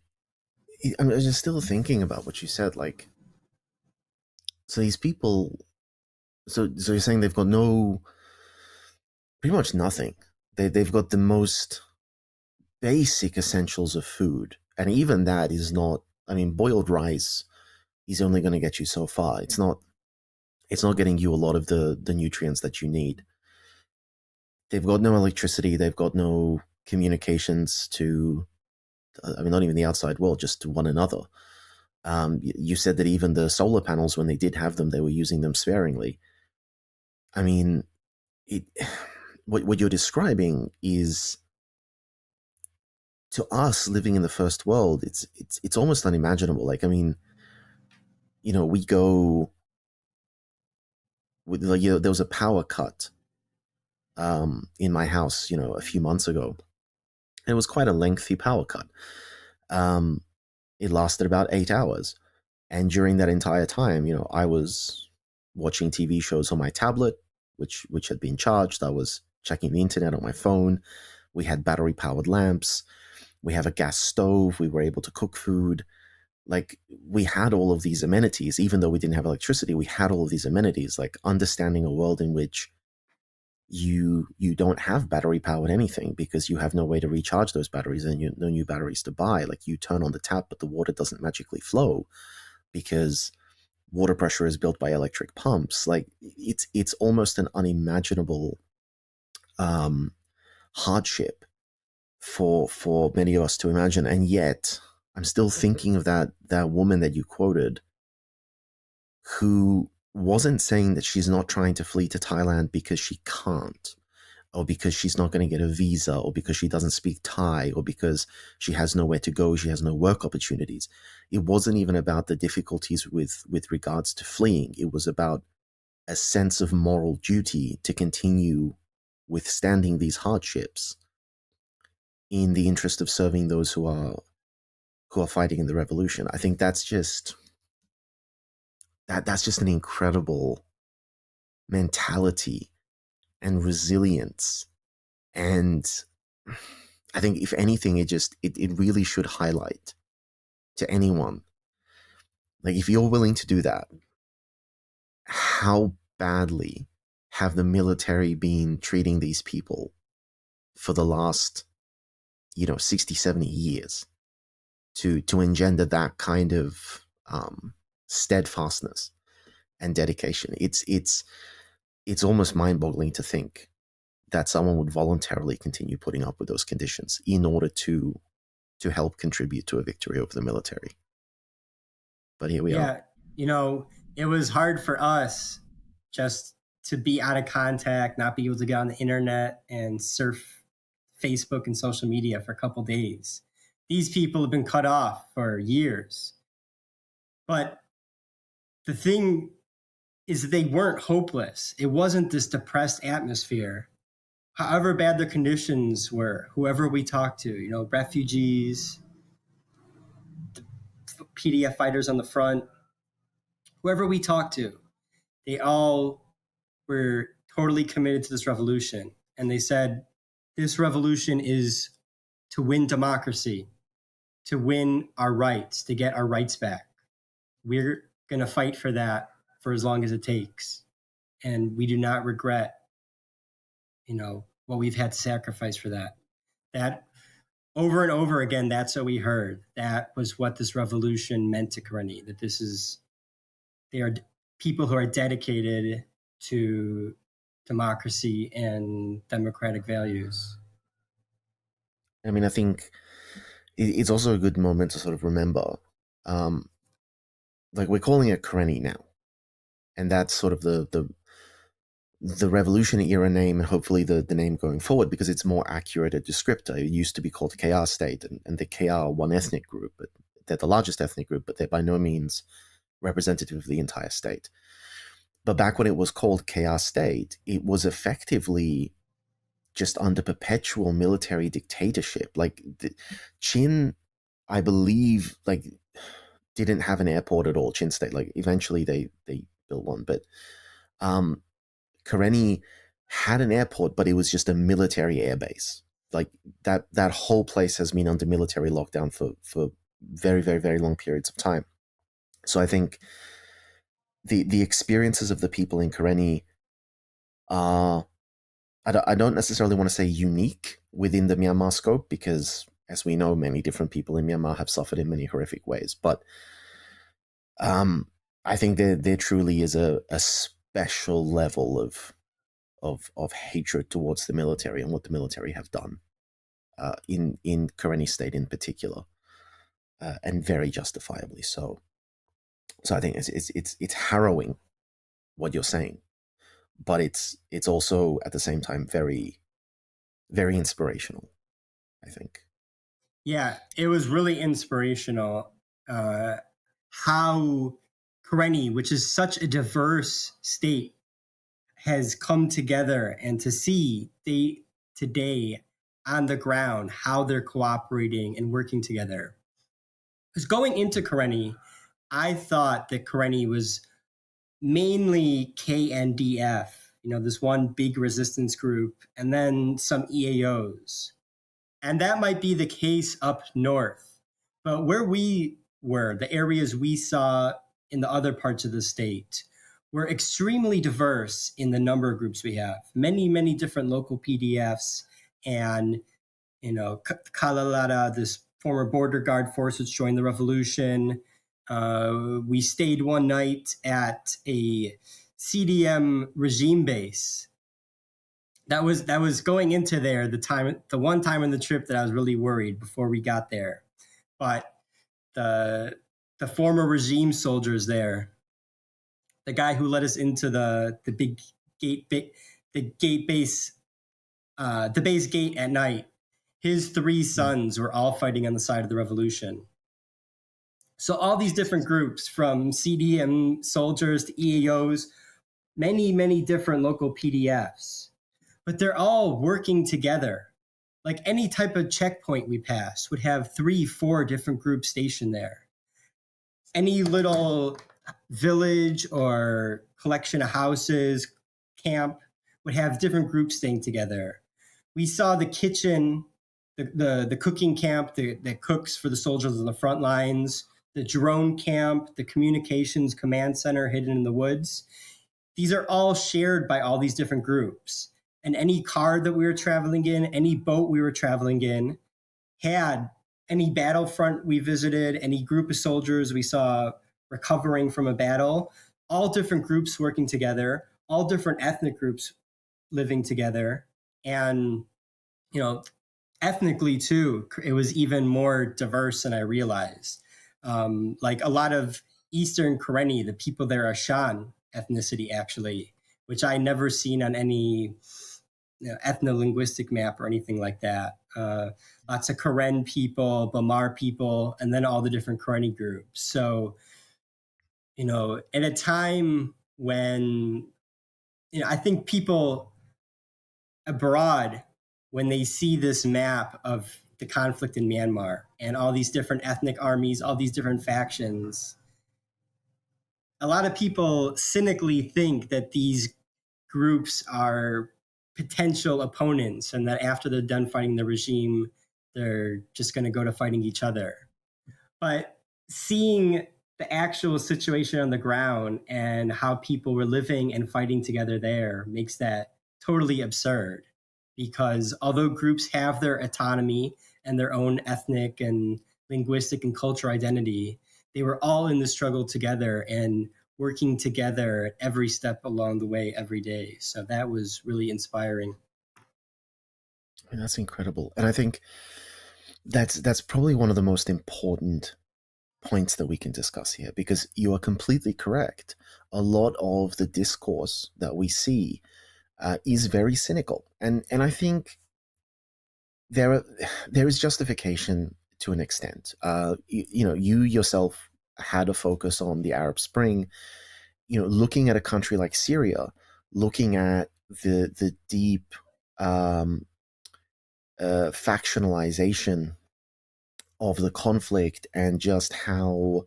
I'm just still thinking about what you said. Like, so these people, so you're saying they've got pretty much nothing. They've got the most basic essentials of food, and even that is not. I mean, boiled rice is only going to get you so far. It's not getting you a lot of the nutrients that you need. They've got no electricity. They've got no communications to, not even the outside world, just to one another. You said that even the solar panels, when they did have them, they were using them sparingly. I mean, what you're describing is, to us living in the first world, it's almost unimaginable. Like, I mean, we go with, there was a power cut in my house, a few months ago. It was quite a lengthy power cut. It lasted about 8 hours. And during that entire time, I was watching TV shows on my tablet, which had been charged. I was checking the internet on my phone. We had battery-powered lamps. We have a gas stove. We were able to cook food. Like, we had all of these amenities. Even though we didn't have electricity, we had all of these amenities, like understanding a world in which you don't have battery-powered anything because you have no way to recharge those batteries and no new batteries to buy. Like, you turn on the tap, but the water doesn't magically flow because water pressure is built by electric pumps. Like, it's almost an unimaginable hardship for many of us to imagine. And yet I'm still thinking of that woman that you quoted, who wasn't saying that she's not trying to flee to Thailand because she can't, or because she's not going to get a visa, or because she doesn't speak Thai, or because she has nowhere to go, she has no work opportunities. It wasn't even about the difficulties with regards to fleeing. It was about a sense of moral duty to continue withstanding these hardships in the interest of serving those who are fighting in the revolution. I think that's just an incredible mentality and resilience. And I think, if anything, it really should highlight to anyone, like, if you're willing to do that, how badly have the military been treating these people for the last 60, 70 years to engender that kind of steadfastness. and dedication. It's almost mind-boggling to think that someone would voluntarily continue putting up with those conditions in order to help contribute to a victory over the military. But here we are. Yeah, it was hard for us just to be out of contact, not be able to get on the internet and surf Facebook and social media for a couple days. These people have been cut off for years. But the thing is that they weren't hopeless. It wasn't this depressed atmosphere. However bad their conditions were, whoever we talked to, refugees, PDF fighters on the front, whoever we talked to, they all were totally committed to this revolution. And they said, this revolution is to win democracy, to win our rights, to get our rights back. We're going to fight for that for as long as it takes. And we do not regret, what we've had to sacrifice for that. That over and over again, that's what we heard. That was what this revolution meant to Karenni, that they are people who are dedicated to democracy and democratic values. I mean, I think it's also a good moment to sort of remember, like we're calling it Karenni now, and that's sort of the revolution era name, and hopefully the name going forward, because it's more accurate a descriptor. It used to be called KR State, and the KR are one ethnic group, but they're the largest ethnic group, but they're by no means representative of the entire state. But back when it was called KR State, it was effectively just under perpetual military dictatorship. Like Chin, I believe, like didn't have an airport at all. Chin State, like eventually they built one, but Karenni had an airport, but it was just a military airbase. Like that whole place has been under military lockdown for very, very, very long periods of time. So I think the experiences of the people in Karenni are, I don't necessarily want to say unique within the Myanmar scope, because as we know, many different people in Myanmar have suffered in many horrific ways. But I think there truly is a special level of hatred towards the military and what the military have done in Karenni State in particular, and very justifiably so. So I think it's harrowing what you're saying, but it's also at the same time very, very inspirational, I think. Yeah, it was really inspirational how Karenni, which is such a diverse state, has come together, and to see today on the ground how they're cooperating and working together. Because going into Karenni, I thought that Karenni was mainly KNDF, this one big resistance group, and then some EAOs. And that might be the case up north. But where we were, the areas we saw in the other parts of the state, were extremely diverse in the number of groups we have. Many, many different local PDFs, and, Kalalada, this former border guard force which joined the revolution. We stayed one night at a CDM regime base. That was going into there the one time in the trip that I was really worried before we got there. But the former regime soldiers there, the guy who led us into the big gate base, the base gate at night, his 3 sons were all fighting on the side of the revolution. So all these different groups, from CDM soldiers to EAOs, many, many different local PDFs, but they're all working together. Like any type of checkpoint we pass would have 3-4 different groups stationed there. Any little village or collection of houses, camp, would have different groups staying together. We saw the kitchen, the cooking camp that cooks for the soldiers on the front lines, the drone camp, the communications command center hidden in the woods. These are all shared by all these different groups. And any car that we were traveling in, any boat we were traveling in, had any battlefront we visited, any group of soldiers we saw recovering from a battle, all different groups working together, all different ethnic groups living together. And, ethnically too, it was even more diverse than I realized. Like a lot of Eastern Karenni, the people there are Shan ethnicity actually, which I never seen on any ethno-linguistic map or anything like that. Lots of Karen people, Bamar people, and then all the different Karenni groups. So, at a time when, I think people abroad, when they see this map of the conflict in Myanmar and all these different ethnic armies, all these different factions, a lot of people cynically think that these groups are potential opponents and that after they're done fighting the regime, they're just going to go to fighting each other. But seeing the actual situation on the ground and how people were living and fighting together there makes that totally absurd. Because although groups have their autonomy and their own ethnic and linguistic and cultural identity, they were all in the struggle together and working together at every step along the way every day. So that was really inspiring. I mean, that's incredible. And I think that's probably one of the most important points that we can discuss here, because you are completely correct. A lot of the discourse that we see is very cynical, and I think there is justification to an extent. You yourself had a focus on the Arab Spring. Looking at a country like Syria, looking at the deep factionalization of the conflict, and just how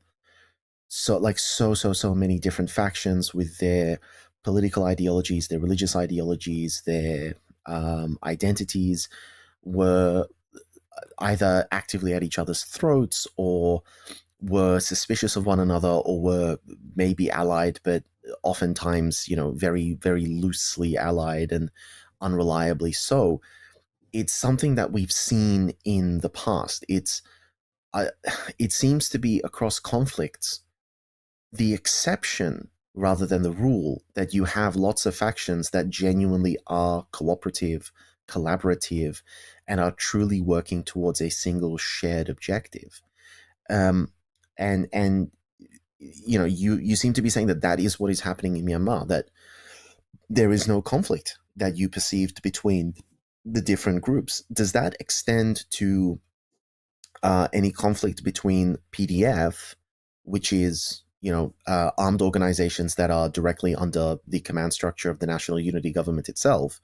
so many different factions with their political ideologies, their religious ideologies, their identities were either actively at each other's throats, or were suspicious of one another, or were maybe allied, but oftentimes, very, very loosely allied and unreliably so. It's something that we've seen in the past. It seems to be across conflicts the exception rather than the rule, that you have lots of factions that genuinely are cooperative, collaborative, and are truly working towards a single shared objective. And you seem to be saying that is what is happening in Myanmar, that there is no conflict that you perceived between the different groups. Does that extend to any conflict between PDF, which is armed organizations that are directly under the command structure of the National Unity Government itself,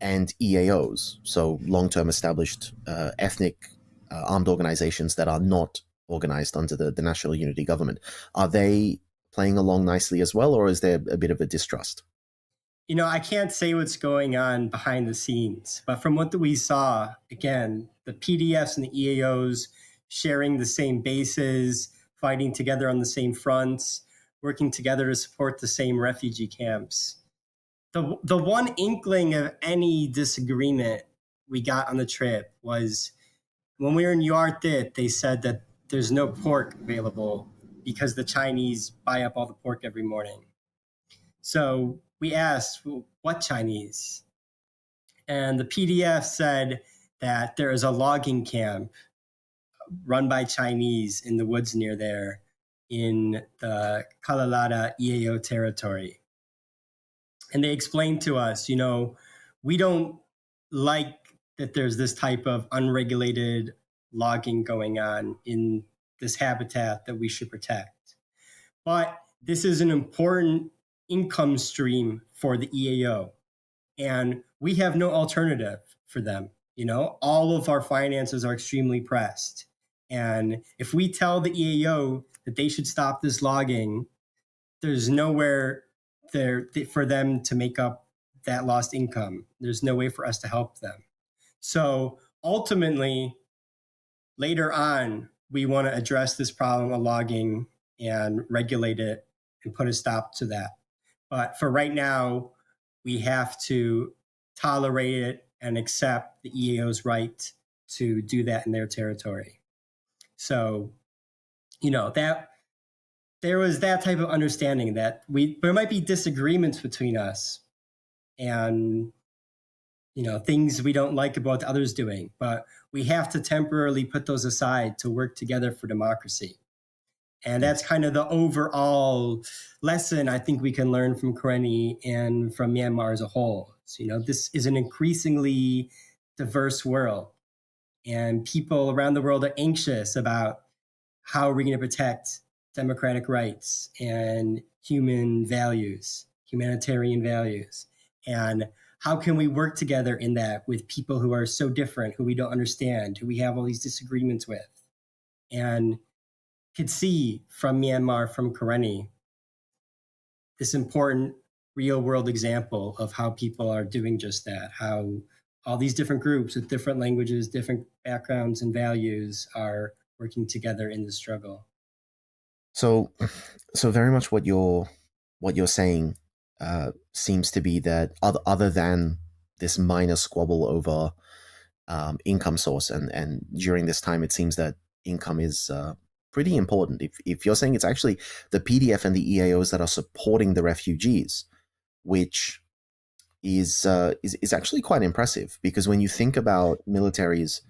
and EAOs, so long-term established ethnic armed organizations that are not organized under the National Unity Government? Are they playing along nicely as well, or is there a bit of a distrust? I can't say what's going on behind the scenes, but from what we saw, again, the PDFs and the EAOs sharing the same bases, fighting together on the same fronts, working together to support the same refugee camps. The one inkling of any disagreement we got on the trip was when we were in Yuartit, they said that there's no pork available because the Chinese buy up all the pork every morning. So we asked, well, what Chinese? And the PDF said that there is a logging camp run by Chinese in the woods near there in the Kalalada EAO territory. And they explained to us, we don't like that there's this type of unregulated logging going on in this habitat that we should protect. But this is an important income stream for the EAO, and we have no alternative for them. All of our finances are extremely pressed. And if we tell the EAO that they should stop this logging, there's nowhere there for them to make up that lost income. There's no way for us to help them. So ultimately, later on, we want to address this problem of logging and regulate it and put a stop to that. But for right now, we have to tolerate it and accept the EAO's right to do that in their territory. So, that there was that type of understanding that there might be disagreements between us and, things we don't like about others doing, but we have to temporarily put those aside to work together for democracy. And that's kind of the overall lesson I think we can learn from Karenni and from Myanmar as a whole. So, this is an increasingly diverse world, and people around the world are anxious about how are we going to protect democratic rights and human values, humanitarian values, and how can we work together in that with people who are so different, who we don't understand, who we have all these disagreements with. And could see from Myanmar, from Karenni, this important real world example of how people are doing just that, how all these different groups with different languages, different backgrounds and values are working together in the struggle. So very much what you're saying seems to be that other than this minor squabble over income source, and during this time it seems that income is pretty important. If you're saying it's actually the PDF and the EAOs that are supporting the refugees, which is actually quite impressive, because when you think about militaries,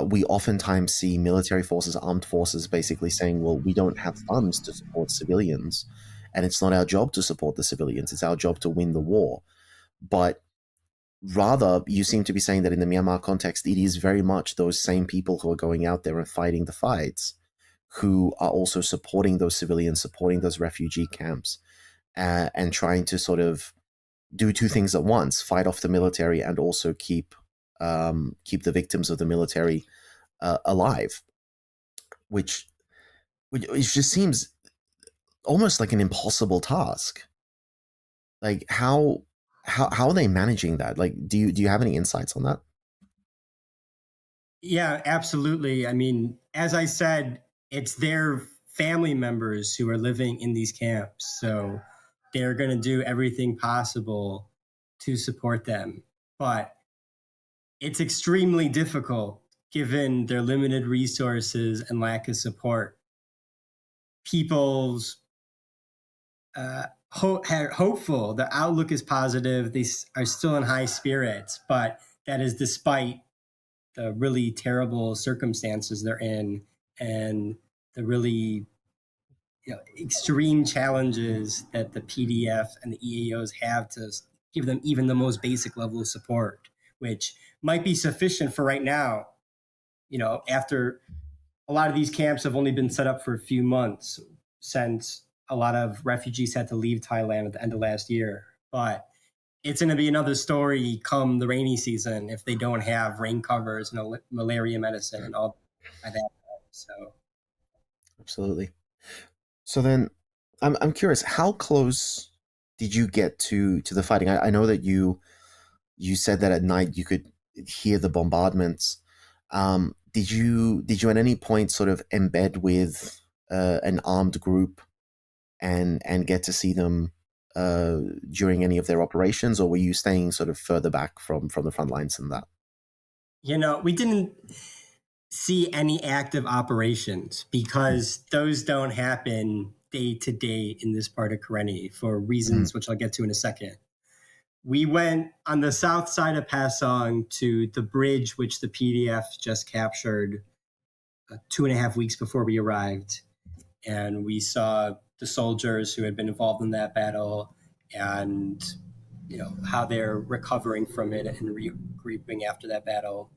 we oftentimes see military forces, armed forces, basically saying, well, we don't have funds to support civilians, and it's not our job to support the civilians, it's our job to win the war. But rather, you seem to be saying that in the Myanmar context, it is very much those same people who are going out there and fighting the fights who are also supporting those civilians, supporting those refugee camps, and trying to sort of do two things at once: fight off the military and also keep the victims of the military alive, which just seems almost like an impossible task. Like how are they managing that? Like, do you have any insights on that? Yeah, absolutely. I mean, as I said, it's their family members who are living in these camps, so they're going to do everything possible to support them. But it's extremely difficult given their limited resources and lack of support. People's hopeful, the outlook is positive, they are still in high spirits, but that is despite the really terrible circumstances they're in and the really extreme challenges that the PDF and the EAOs have to give them even the most basic level of support, which might be sufficient for right now. After a lot of these camps have only been set up for a few months, since a lot of refugees had to leave Thailand at the end of last year. But it's going to be another story come the rainy season if they don't have rain covers and malaria medicine and all by that time. So, absolutely. So then, I'm curious, how close did you get to the fighting? I know that you said that at night you could hear the bombardments. Did you at any point sort of embed with an armed group and get to see them during any of their operations, or were you staying sort of further back from the front lines than that? We didn't see any active operations because those don't happen day to day in this part of Karenni for reasons which I'll get to in a second. We went on the south side of Pasong to the bridge, which the PDF just captured 2.5 weeks before we arrived. And we saw the soldiers who had been involved in that battle and, how they're recovering from it and regrouping after that battle.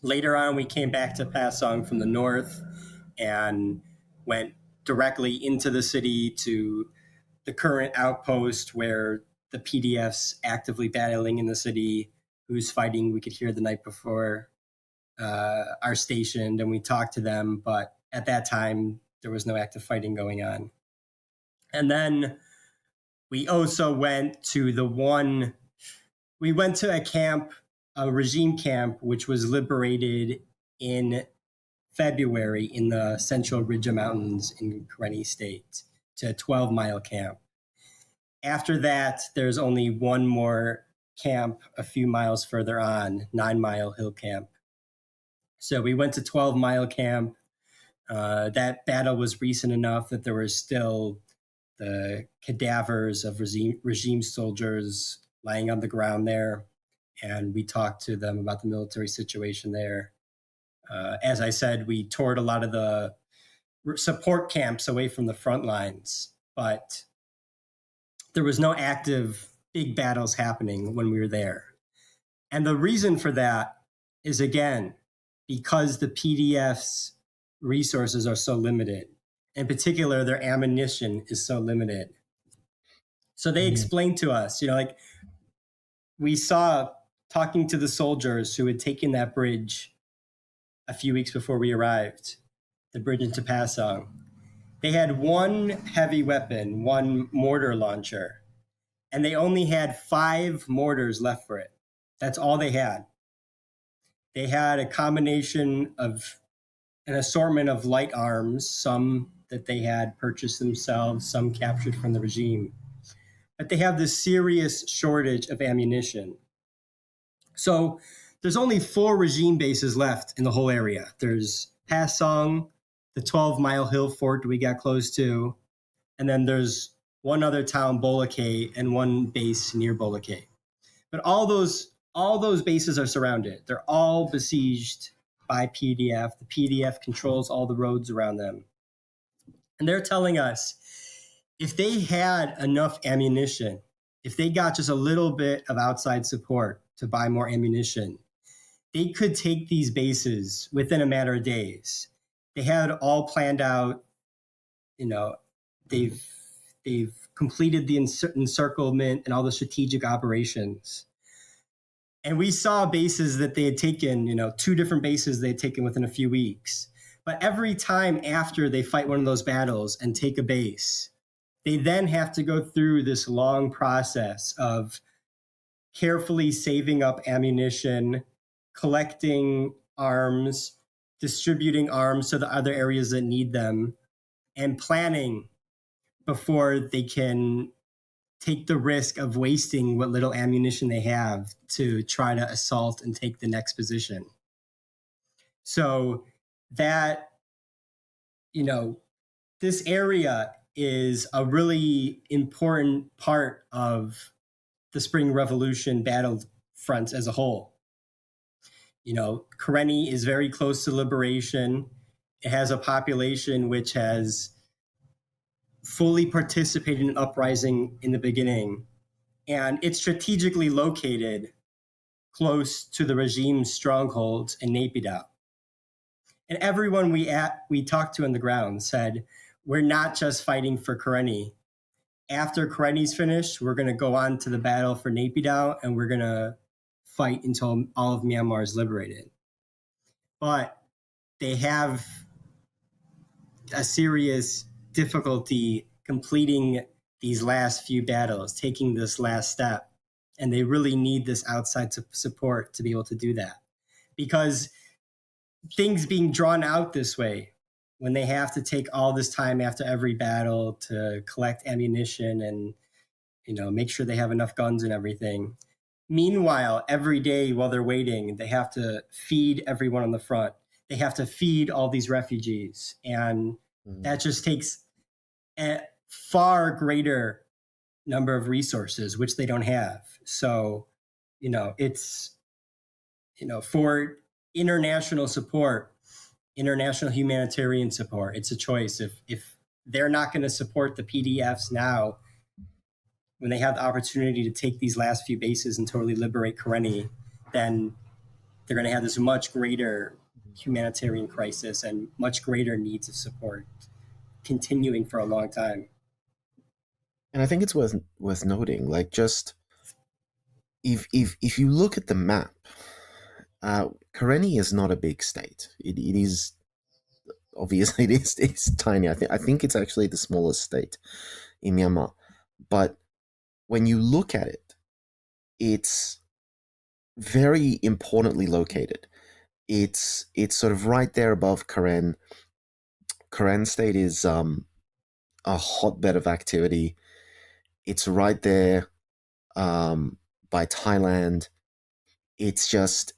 Later on, we came back to Pasong from the north and went directly into the city to the current outpost where the PDF's actively battling in the city, who's fighting. We could hear the night before are stationed, and we talked to them. But at that time, there was no active fighting going on. And then we also went to a camp, a regime camp, which was liberated in February in the Central Ridge Mountains in Karenni State, to a 12-mile camp. After that, there's only one more camp a few miles further on, 9-mile hill camp. So we went to 12-mile camp. That battle was recent enough that there were still the cadavers of regime soldiers lying on the ground there. And we talked to them about the military situation there. As I said, we toured a lot of the support camps away from the front lines, but there was no active big battles happening when we were there. And the reason for that is, again, because the PDF's resources are so limited. In particular, their ammunition is so limited. So they explained to us, like we saw talking to the soldiers who had taken that bridge a few weeks before we arrived, the bridge into Pasong. They had one heavy weapon, one mortar launcher, and they only had 5 mortars left for it. That's all they had. They had a combination of an assortment of light arms, some that they had purchased themselves, some captured from the regime. But they have this serious shortage of ammunition. So there's only 4 regime bases left in the whole area. There's Pasong, the 12-mile hill fort we got close to, and then there's one other town, Bolakay, and one base near Bolakay. But all those bases are surrounded. They're all besieged by PDF. The PDF controls all the roads around them. And they're telling us if they had enough ammunition, if they got just a little bit of outside support to buy more ammunition, they could take these bases within a matter of days. They had all planned out. They've completed the encirclement and all the strategic operations. And we saw bases that they had taken, 2 different bases they had taken within a few weeks. But every time after they fight one of those battles and take a base, they then have to go through this long process of carefully saving up ammunition, collecting arms, distributing arms to the other areas that need them, and planning before they can take the risk of wasting what little ammunition they have to try to assault and take the next position. So that, this area is a really important part of the Spring Revolution battlefronts as a whole. Karenni is very close to liberation. It has a population which has fully participated in uprising in the beginning, and it's strategically located close to the regime's strongholds in Naypyidaw. And everyone we talked to on the ground said, we're not just fighting for Karenni. After Karenni's finished, we're going to go on to the battle for Naypyidaw, and we're going to fight until all of Myanmar is liberated. But they have a serious difficulty completing these last few battles, taking this last step. And they really need this outside support to be able to do that. Because things being drawn out this way, when they have to take all this time after every battle to collect ammunition and, make sure they have enough guns and everything. Meanwhile, every day while they're waiting, they have to feed everyone on the front. They have to feed all these refugees. And that just takes a far greater number of resources, which they don't have. So, it's, for international support, international humanitarian support, it's a choice. If they're not going to support the PDFs now, when they have the opportunity to take these last few bases and totally liberate Karenni, then they're going to have this much greater humanitarian crisis and much greater needs of support continuing for a long time. And I think it's worth noting, just if you look at the map, Karenni is not a big state. It is obviously it's tiny. I think it's actually the smallest state in Myanmar. But when you look at it, it's very importantly located. It's sort of right there above Karen. Karenni State is a hotbed of activity. It's right there by Thailand. It's just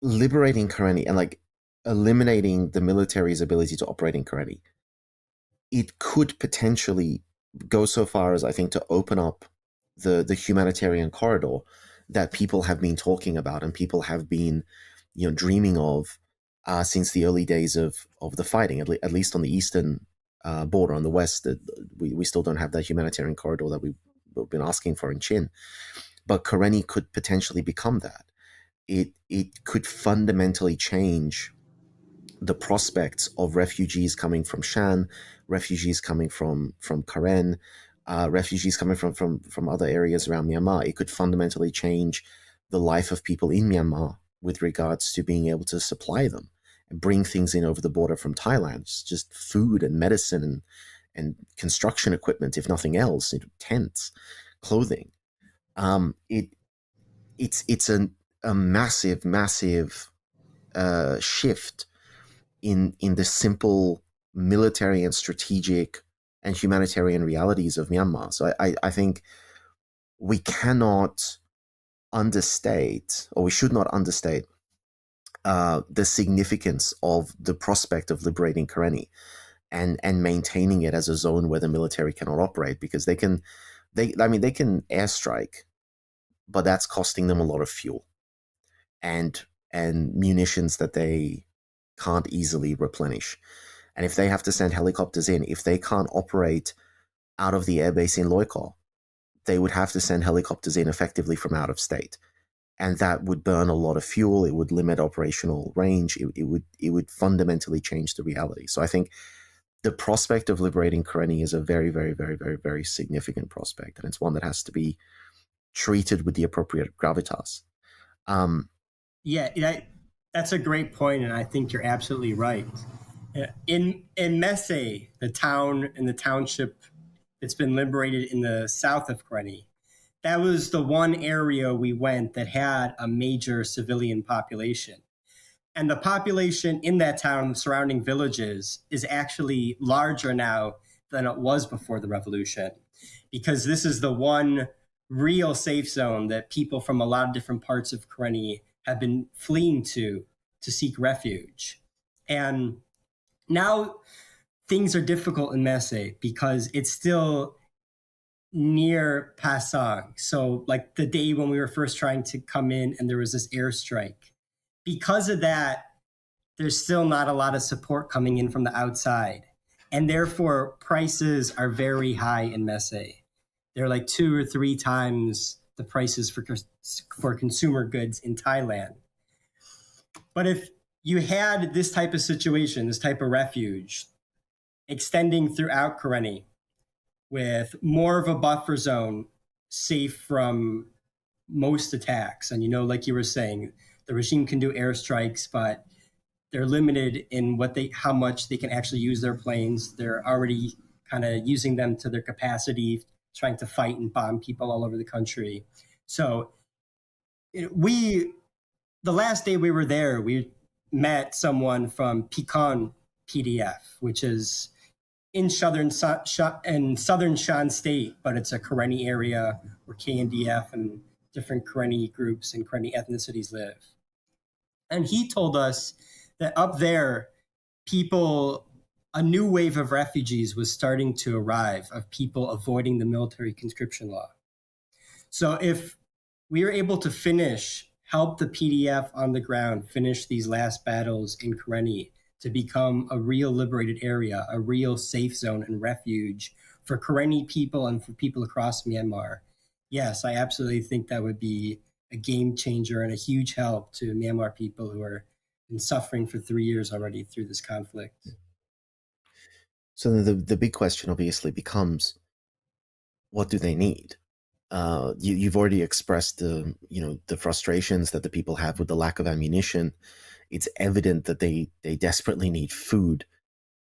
liberating Karenni and eliminating the military's ability to operate in Karenni, it could potentially go so far as, I think, to open up the humanitarian corridor that people have been talking about and people have been, dreaming of since the early days of the fighting, at least on the eastern border. On the west, we still don't have that humanitarian corridor that we've been asking for in Chin. But Karenni could potentially become that. It could fundamentally change the prospects of refugees coming from Shan, refugees coming from Karen, refugees coming from other areas around Myanmar. It could fundamentally change the life of people in Myanmar with regards to being able to supply them and bring things in over the border from Thailand, just food and medicine and construction equipment, if nothing else, tents, clothing. It's a massive shift in the simple military and strategic and humanitarian realities of Myanmar. So I think we cannot understate, or we should not understate, the significance of the prospect of liberating Karenni and maintaining it as a zone where the military cannot operate, because they can airstrike, but that's costing them a lot of fuel and munitions that they can't easily replenish. And if they have to send helicopters in, if they can't operate out of the airbase in Loikaw, they would have to send helicopters in effectively from out of state. And that would burn a lot of fuel. It would limit operational range. It would fundamentally change the reality. So I think the prospect of liberating Karenni is a very, very, very, very, very significant prospect. And it's one that has to be treated with the appropriate gravitas. That's a great point, and I think you're absolutely right. In Messe, the town and the township that's been liberated in the south of Karenni, that was the one area we went that had a major civilian population. And the population in that town, the surrounding villages, is actually larger now than it was before the revolution, because this is the one real safe zone that people from a lot of different parts of Karenni have been fleeing to seek refuge. And now things are difficult in Messe because it's still near Pasang. So like the day when we were first trying to come in and there was this airstrike. Because of that, there's still not a lot of support coming in from the outside. And therefore, prices are very high in Messe. They're like 2 or 3 times the prices for consumer goods in Thailand. But if you had this type of situation, this type of refuge, extending throughout Karenni with more of a buffer zone, safe from most attacks, and like you were saying, the regime can do airstrikes, but they're limited in how much they can actually use their planes. They're already kind of using them to their capacity, trying to fight and bomb people all over the country. So the last day we were there, we met someone from Pecan PDF, which is in southern Shan State, but it's a Karenni area where KNDF and different Karenni groups and Karenni ethnicities live. And he told us that up there, a new wave of refugees was starting to arrive, of people avoiding the military conscription law. So if we were able to help the PDF on the ground finish these last battles in Karenni to become a real liberated area, a real safe zone and refuge for Karenni people and for people across Myanmar, yes, I absolutely think that would be a game changer and a huge help to Myanmar people who are been suffering for 3 years already through this conflict. So the big question obviously becomes, what do they need? You've already expressed the frustrations that the people have with the lack of ammunition. It's evident that they desperately need food,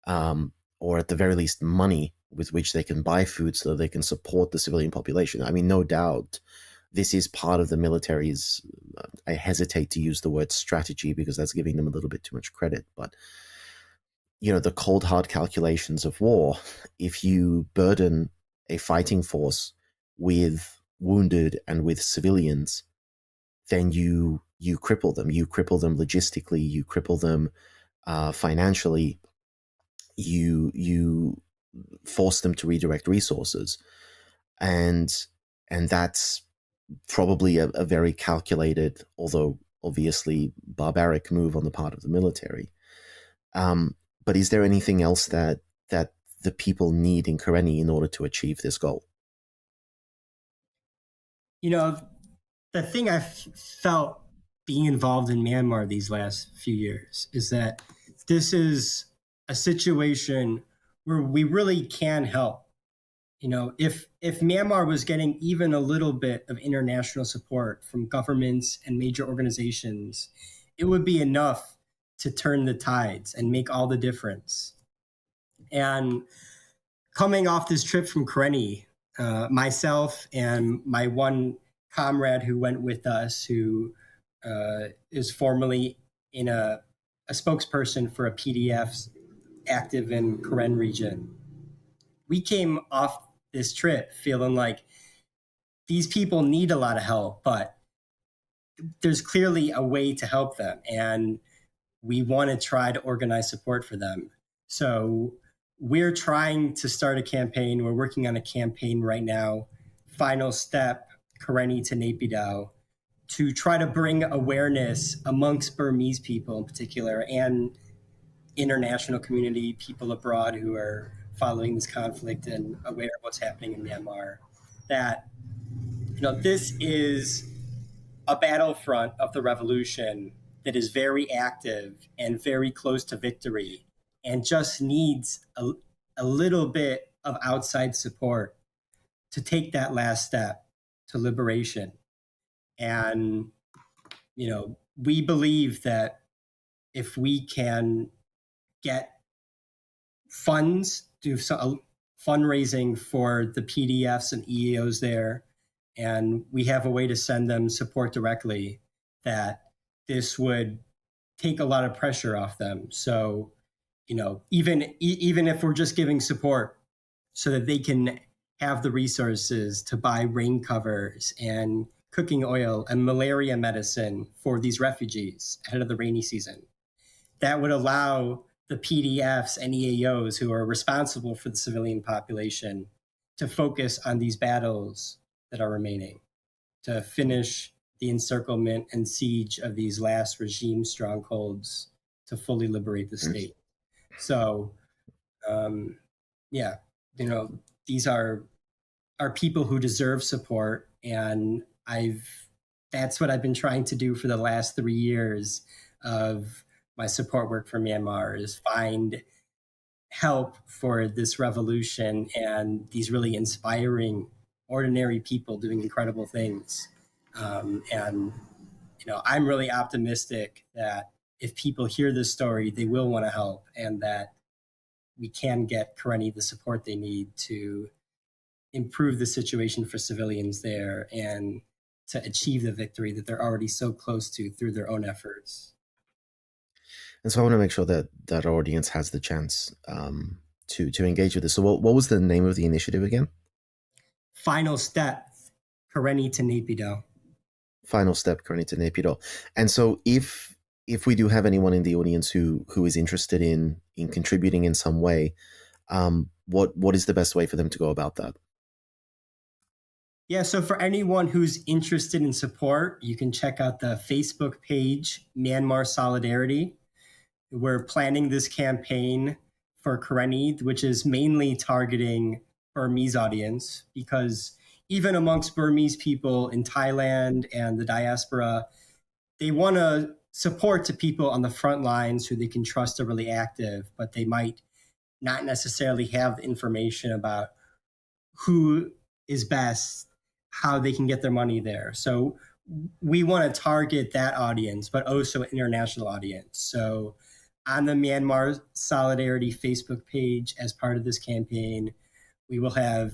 or at the very least money with which they can buy food so that they can support the civilian population. I mean, no doubt this is part of the military's, I hesitate to use the word strategy because that's giving them a little bit too much credit, but the cold hard calculations of war, if you burden a fighting force with wounded and with civilians, then you cripple them. You cripple them logistically, you cripple them financially, you force them to redirect resources, and that's probably a very calculated, although obviously barbaric, move on the part of the military. But is there anything else that the people need in Karenni in order to achieve this goal? You know, the thing I've felt being involved in Myanmar these last few years is that this is a situation where we really can help. You know, if Myanmar was getting even a little bit of international support from governments and major organizations, it would be enough to turn the tides and make all the difference. And coming off this trip from Karenni, myself and my one comrade who went with us, who is formerly in a spokesperson for a PDF active in Karen region, we came off this trip feeling like these people need a lot of help, but there's clearly a way to help them, and we want to try to organize support for them. So we're trying to start a campaign. We're working on a campaign right now, Final Step, Karenni to Naypyidaw, to try to bring awareness amongst Burmese people in particular and international community, people abroad who are following this conflict and aware of what's happening in Myanmar, that this is a battlefront of the revolution that is very active and very close to victory, and just needs a little bit of outside support to take that last step to liberation. And we believe that if we can get funds, do some fundraising for the PDFs and EAOs there, and we have a way to send them support directly, that this would take a lot of pressure off them. So, even if we're just giving support so that they can have the resources to buy rain covers and cooking oil and malaria medicine for these refugees ahead of the rainy season, that would allow the PDFs and EAOs who are responsible for the civilian population to focus on these battles that are remaining, to finish the encirclement and siege of these last regime strongholds, to fully liberate the state. So, these are people who deserve support, and that's what I've been trying to do for the last 3 years of my support work for Myanmar, is find help for this revolution and these really inspiring, ordinary people doing incredible things. I'm really optimistic that if people hear this story, they will want to help, and that we can get Karenni the support they need to improve the situation for civilians there and to achieve the victory that they're already so close to through their own efforts. And so I want to make sure that our audience has the chance to engage with this. So what was the name of the initiative again? Final Step, Karenni to Naypyidaw. Final Step, Karenni to Naypyidaw. And so if we do have anyone in the audience who is interested in contributing in some way, what is the best way for them to go about that? Yeah, so for anyone who's interested in support, you can check out the Facebook page, Myanmar Solidarity. We're planning this campaign for Karenni, which is mainly targeting Burmese audience, because even amongst Burmese people in Thailand and the diaspora, they want to support to people on the front lines who they can trust are really active, but they might not necessarily have the information about who is best, how they can get their money there. So we want to target that audience, but also an international audience. So on the Myanmar Solidarity Facebook page, as part of this campaign, we will have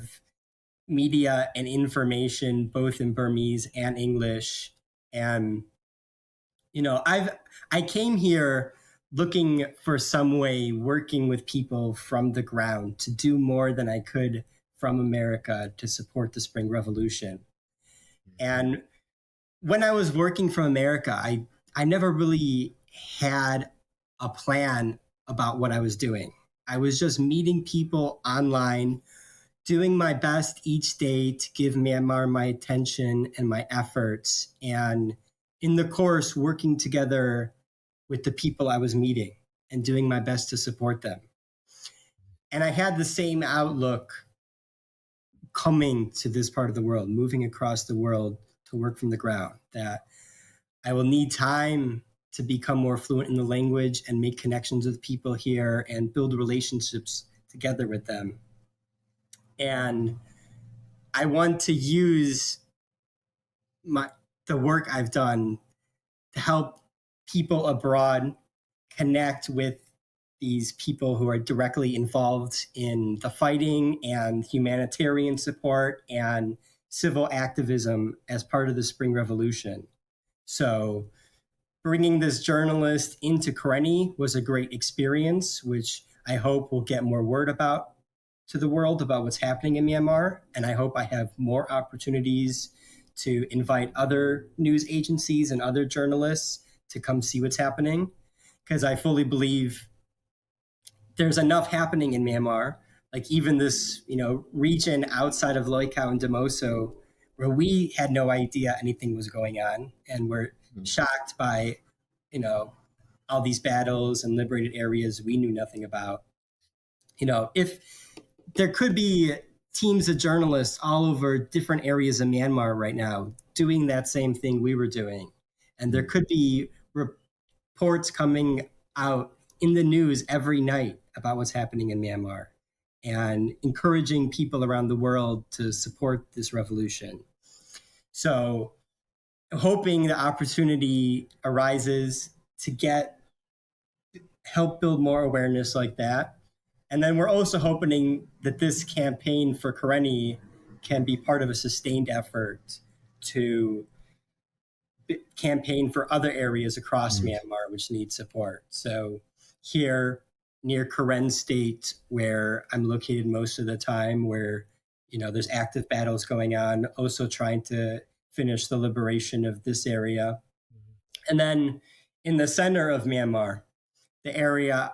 media and information both in Burmese and English. And I came here looking for some way, working with people from the ground, to do more than I could from America to support the Spring Revolution. And when I was working from America, I never really had a plan about what I was doing. I was just meeting people online, doing my best each day to give Myanmar my attention and my efforts, and in the course, working together with the people I was meeting and doing my best to support them. And I had the same outlook coming to this part of the world, moving across the world to work from the ground, that I will need time to become more fluent in the language and make connections with people here and build relationships together with them. And I want to use the work I've done to help people abroad connect with these people who are directly involved in the fighting and humanitarian support and civil activism as part of the Spring Revolution. So bringing this journalist into Karenni was a great experience, which I hope will get more word about to the world about what's happening in Myanmar. And I hope I have more opportunities to invite other news agencies and other journalists to come see what's happening, because I fully believe there's enough happening in Myanmar, like even this, region outside of Loikau and Damoso, where we had no idea anything was going on, and we're shocked by, all these battles and liberated areas we knew nothing about. If there could be teams of journalists all over different areas of Myanmar right now doing that same thing we were doing, and there could be reports coming out in the news every night about what's happening in Myanmar and encouraging people around the world to support this revolution. So hoping the opportunity arises to help build more awareness like that. And then we're also hoping that this campaign for Karenni can be part of a sustained effort to campaign for other areas across Myanmar which need support. So here near Karenni State, where I'm located most of the time, where there's active battles going on, also trying to finish the liberation of this area. And then in the center of Myanmar, the area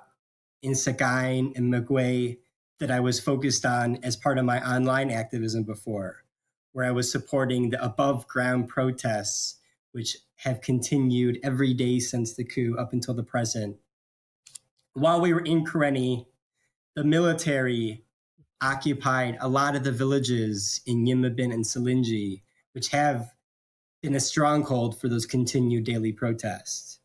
in Sagaing and Magway that I was focused on as part of my online activism before, where I was supporting the above ground protests, which have continued every day since the coup up until the present. While we were in Karenni, the military occupied a lot of the villages in Yimabin and Salingi, which have been a stronghold for those continued daily protests.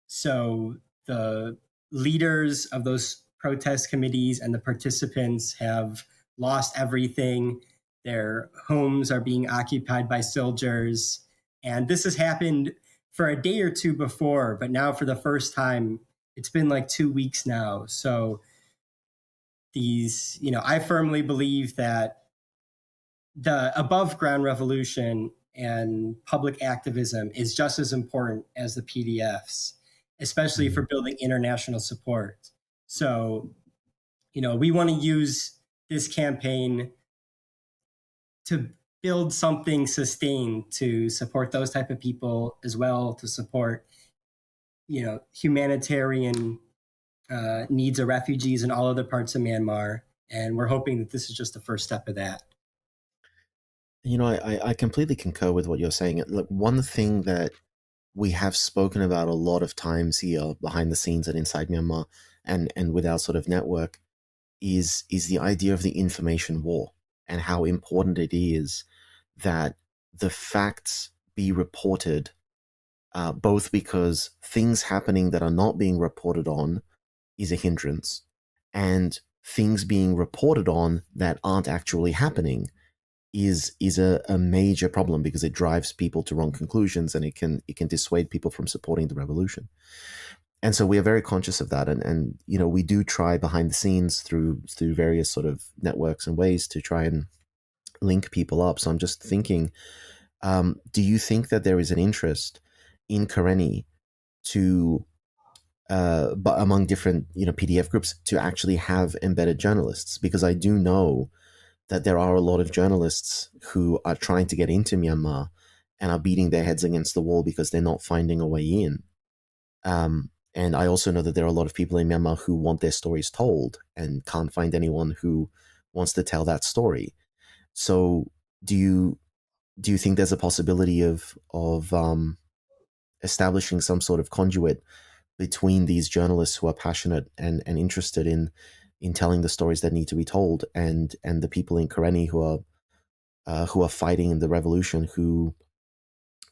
So the leaders of those protest committees and the participants have lost everything. Their homes are being occupied by soldiers. And this has happened for a day or two before, but now for the first time, it's been like 2 weeks now. So I firmly believe that the above ground revolution and public activism is just as important as the PDFs, especially for building international support. So, we want to use this campaign to build something sustained to support those type of people, as well to support, humanitarian needs of refugees in all other parts of Myanmar. And we're hoping that this is just the first step of that. I completely concur with what you're saying. Look, one thing that we have spoken about a lot of times here behind the scenes and inside Myanmar and with our sort of network is the idea of the information war and how important it is that the facts be reported, both because things happening that are not being reported on is a hindrance, and things being reported on that aren't actually happening is a major problem, because it drives people to wrong conclusions, and it can dissuade people from supporting the revolution. And so we are very conscious of that, and we do try behind the scenes through various sort of networks and ways to try and link people up. So I'm just thinking, do you think that there is an interest in Karenni to but among different PDF groups to actually have embedded journalists? Because I do know that there are a lot of journalists who are trying to get into Myanmar and are beating their heads against the wall because they're not finding a way in. And I also know that there are a lot of people in Myanmar who want their stories told and can't find anyone who wants to tell that story. So do you think there's a possibility of establishing some sort of conduit between these journalists who are passionate and interested in telling the stories that need to be told and the people in Karenni who are fighting in the revolution who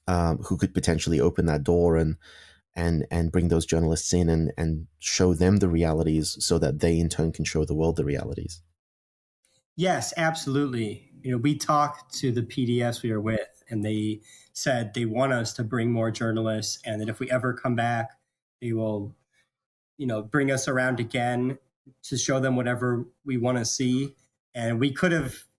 could potentially open that door and bring those journalists in and show them the realities so that they in turn can show the world the realities? Yes, absolutely. We talked to the PDS we were with, and they said they want us to bring more journalists, and that if we ever come back, they will, bring us around again to show them whatever we want to see. And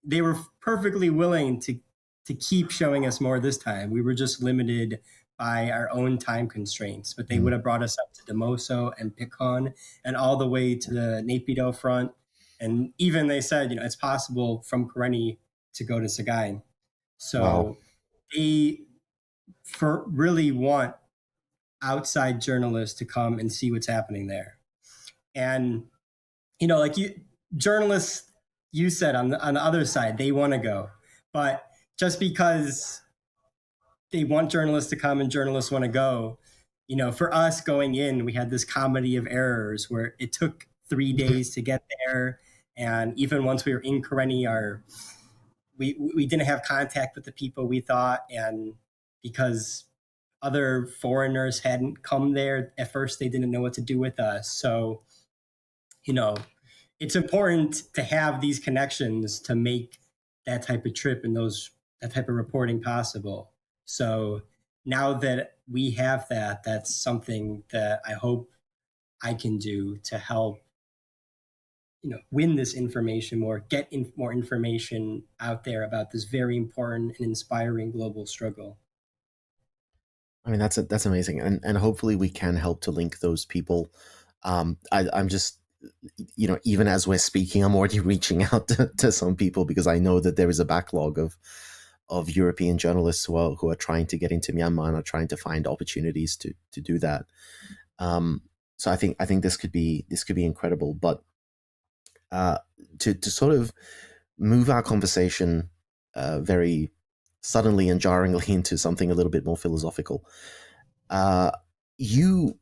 they were perfectly willing to keep showing us more this time. We were just limited by our own time constraints, but they would have brought us up to Demoso and Pikon and all the way to the Naypyidaw front. And even they said, it's possible from Karenni to go to Sagaing. So Wow. they really want outside journalists to come and see what's happening there. And, journalists, you said on the other side, they want to go. But just because they want journalists to come and journalists want to go, for us going in, we had this comedy of errors where it took 3 days to get there. And even once we were in Karenni, we didn't have contact with the people we thought. And because other foreigners hadn't come there, at first they didn't know what to do with us. So, it's important to have these connections to make that type of trip and that type of reporting possible. So now that we have that, that's something that I hope I can do to help, win this information more, get more information out there about this very important and inspiring global struggle. I mean, that's amazing, and hopefully we can help to link those people. I'm just, even as we're speaking, I'm already reaching out to some people because I know that there is a backlog of European journalists who are trying to get into Myanmar and are trying to find opportunities to do that. So I think this could be incredible. But to sort of move our conversation very suddenly and jarringly into something a little bit more philosophical, you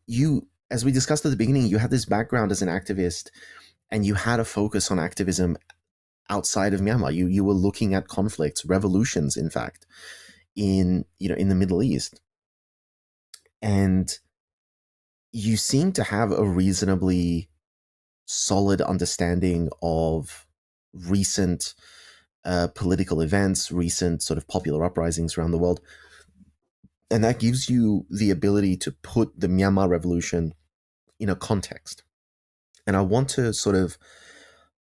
as we discussed at the beginning, you had this background as an activist, and you had a focus on activism outside of Myanmar. You were looking at conflicts, revolutions, in fact, in the Middle East, and you seem to have a reasonably solid understanding of recent political events, recent sort of popular uprisings around the world. And that gives you the ability to put the Myanmar revolution in a context. And I want to sort of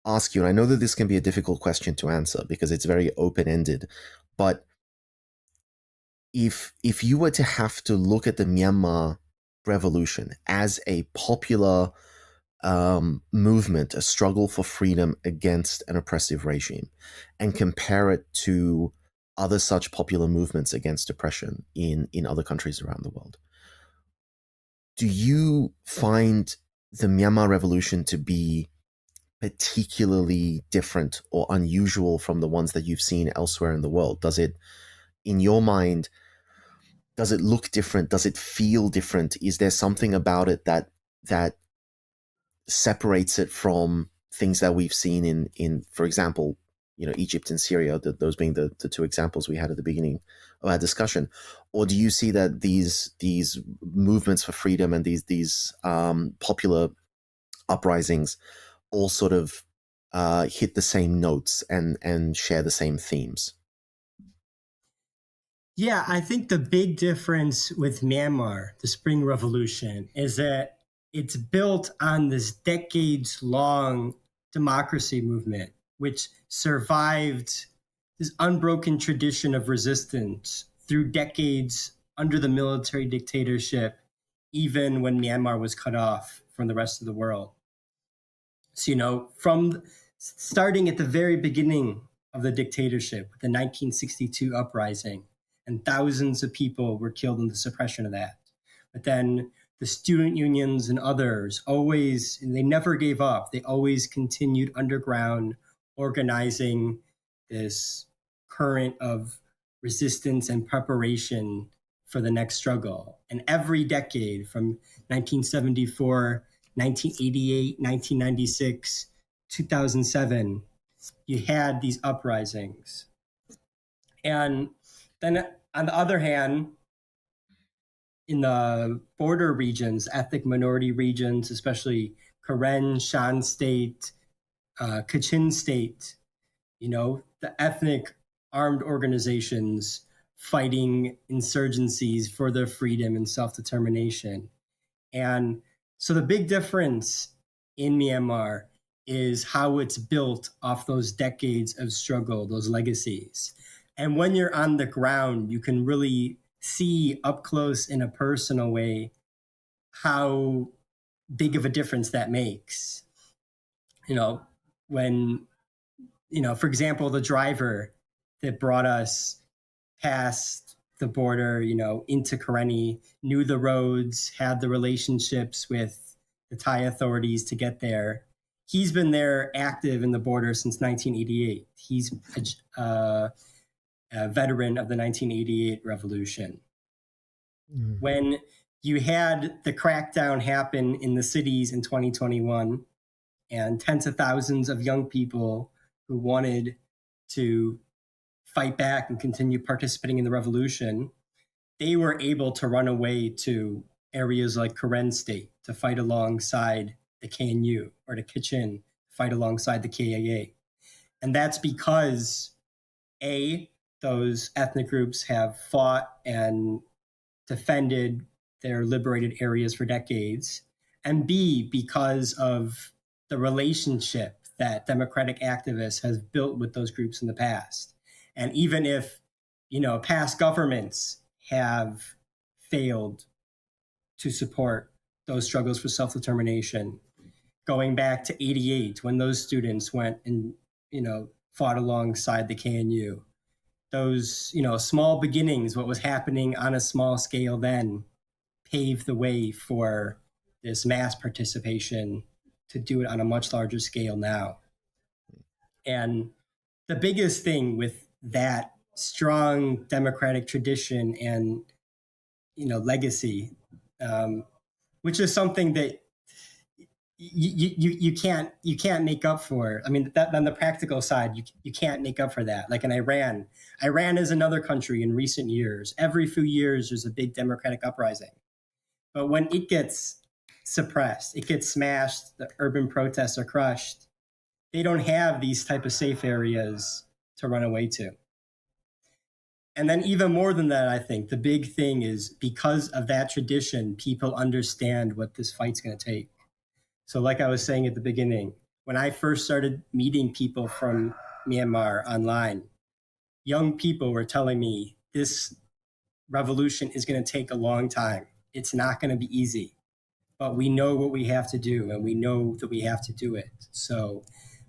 ask you, and I know that this can be a difficult question to answer because it's very open-ended, but if you were to have to look at the Myanmar revolution as a popular movement, a struggle for freedom against an oppressive regime, and compare it to other such popular movements against oppression in other countries around the world, do you find the Myanmar revolution to be particularly different or unusual from the ones that you've seen elsewhere in the world? Does it, in your mind, does it look different? Does it feel different? Is there something about it that separates it from things that we've seen in for example, Egypt and Syria, those being the two examples we had at the beginning of our discussion? Or do you see that these movements for freedom and these popular uprisings all sort of hit the same notes and share the same themes? Yeah, I think the big difference with Myanmar, the Spring Revolution, is that it's built on this decades long democracy movement, which survived this unbroken tradition of resistance through decades under the military dictatorship, even when Myanmar was cut off from the rest of the world. So, from starting at the very beginning of the dictatorship, the 1962 uprising, and thousands of people were killed in the suppression of that. But then the student unions and others always, and they never gave up. They always continued underground, organizing this current of resistance and preparation for the next struggle. And every decade from 1974, 1988, 1996, 2007, you had these uprisings. And then on the other hand, in the border regions, ethnic minority regions, especially Karen, Shan State, Kachin State, the ethnic armed organizations fighting insurgencies for their freedom and self-determination. And so the big difference in Myanmar is how it's built off those decades of struggle, those legacies. And when you're on the ground, you can really see up close in a personal way how big of a difference that makes. When, for example, the driver that brought us past the border, into Karenni, knew the roads, had the relationships with the Thai authorities to get there. He's been there active in the border since 1988. He's a veteran of the 1988 revolution. Mm. When you had the crackdown happen in the cities in 2021 and tens of thousands of young people who wanted to fight back and continue participating in the revolution, they were able to run away to areas like Karenni State to fight alongside the KNU, or to Kachin, fight alongside the KAA. And that's because, A, those ethnic groups have fought and defended their liberated areas for decades, and B, because of the relationship that democratic activists have built with those groups in the past. And even if, past governments have failed to support those struggles for self-determination, going back to 88, when those students went and, fought alongside the KNU, those, small beginnings, what was happening on a small scale then, paved the way for this mass participation to do it on a much larger scale now. And the biggest thing with that strong democratic tradition and, legacy, which is something that you can't make up for. I mean, that on the practical side, you can't make up for that. Like in Iran is another country in recent years. Every few years, there's a big democratic uprising. But when it gets suppressed, it gets smashed, the urban protests are crushed, they don't have these type of safe areas to run away to. And then even more than that, I think the big thing is because of that tradition, people understand what this fight's going to take. So like I was saying at the beginning, when I first started meeting people from Myanmar online, young people were telling me this revolution is going to take a long time. It's not going to be easy, but we know what we have to do and we know that we have to do it. So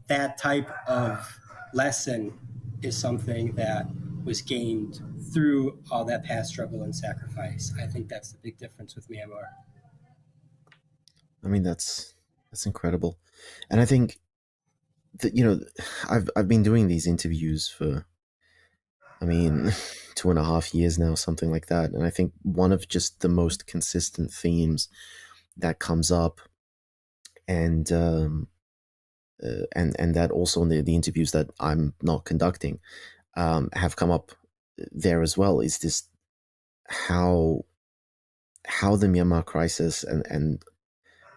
that type of lesson is something that was gained through all that past struggle and sacrifice. I think that's the big difference with Myanmar. I mean, that's incredible. And I think that, I've been doing these interviews for, 2.5 years now, something like that. And I think one of just the most consistent themes that comes up, and that also in the interviews that I'm not conducting have come up there as well, is this how the Myanmar crisis and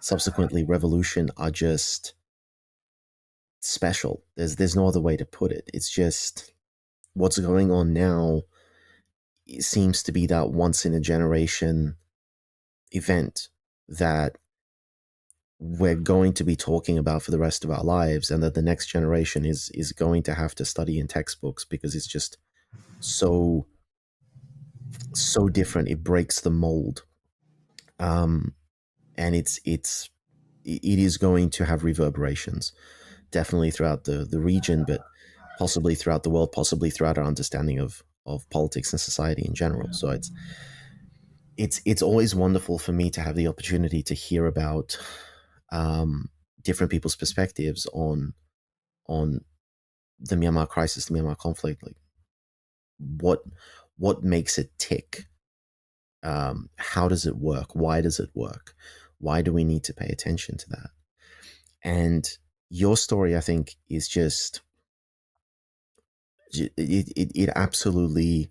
subsequently revolution are just special. There's no other way to put it. It's just what's going on now seems to be that once in a generation event that we're going to be talking about for the rest of our lives, and that the next generation is going to have to study in textbooks because it's just so different. It breaks the mold. And it is going to have reverberations, definitely throughout the region, but possibly throughout the world, possibly throughout our understanding of politics and society in general. So it's always wonderful for me to have the opportunity to hear about different people's perspectives on the Myanmar crisis, the Myanmar conflict, like what makes it tick. How does it work? Why does it work? Why do we need to pay attention to that? And your story, I think, is just it absolutely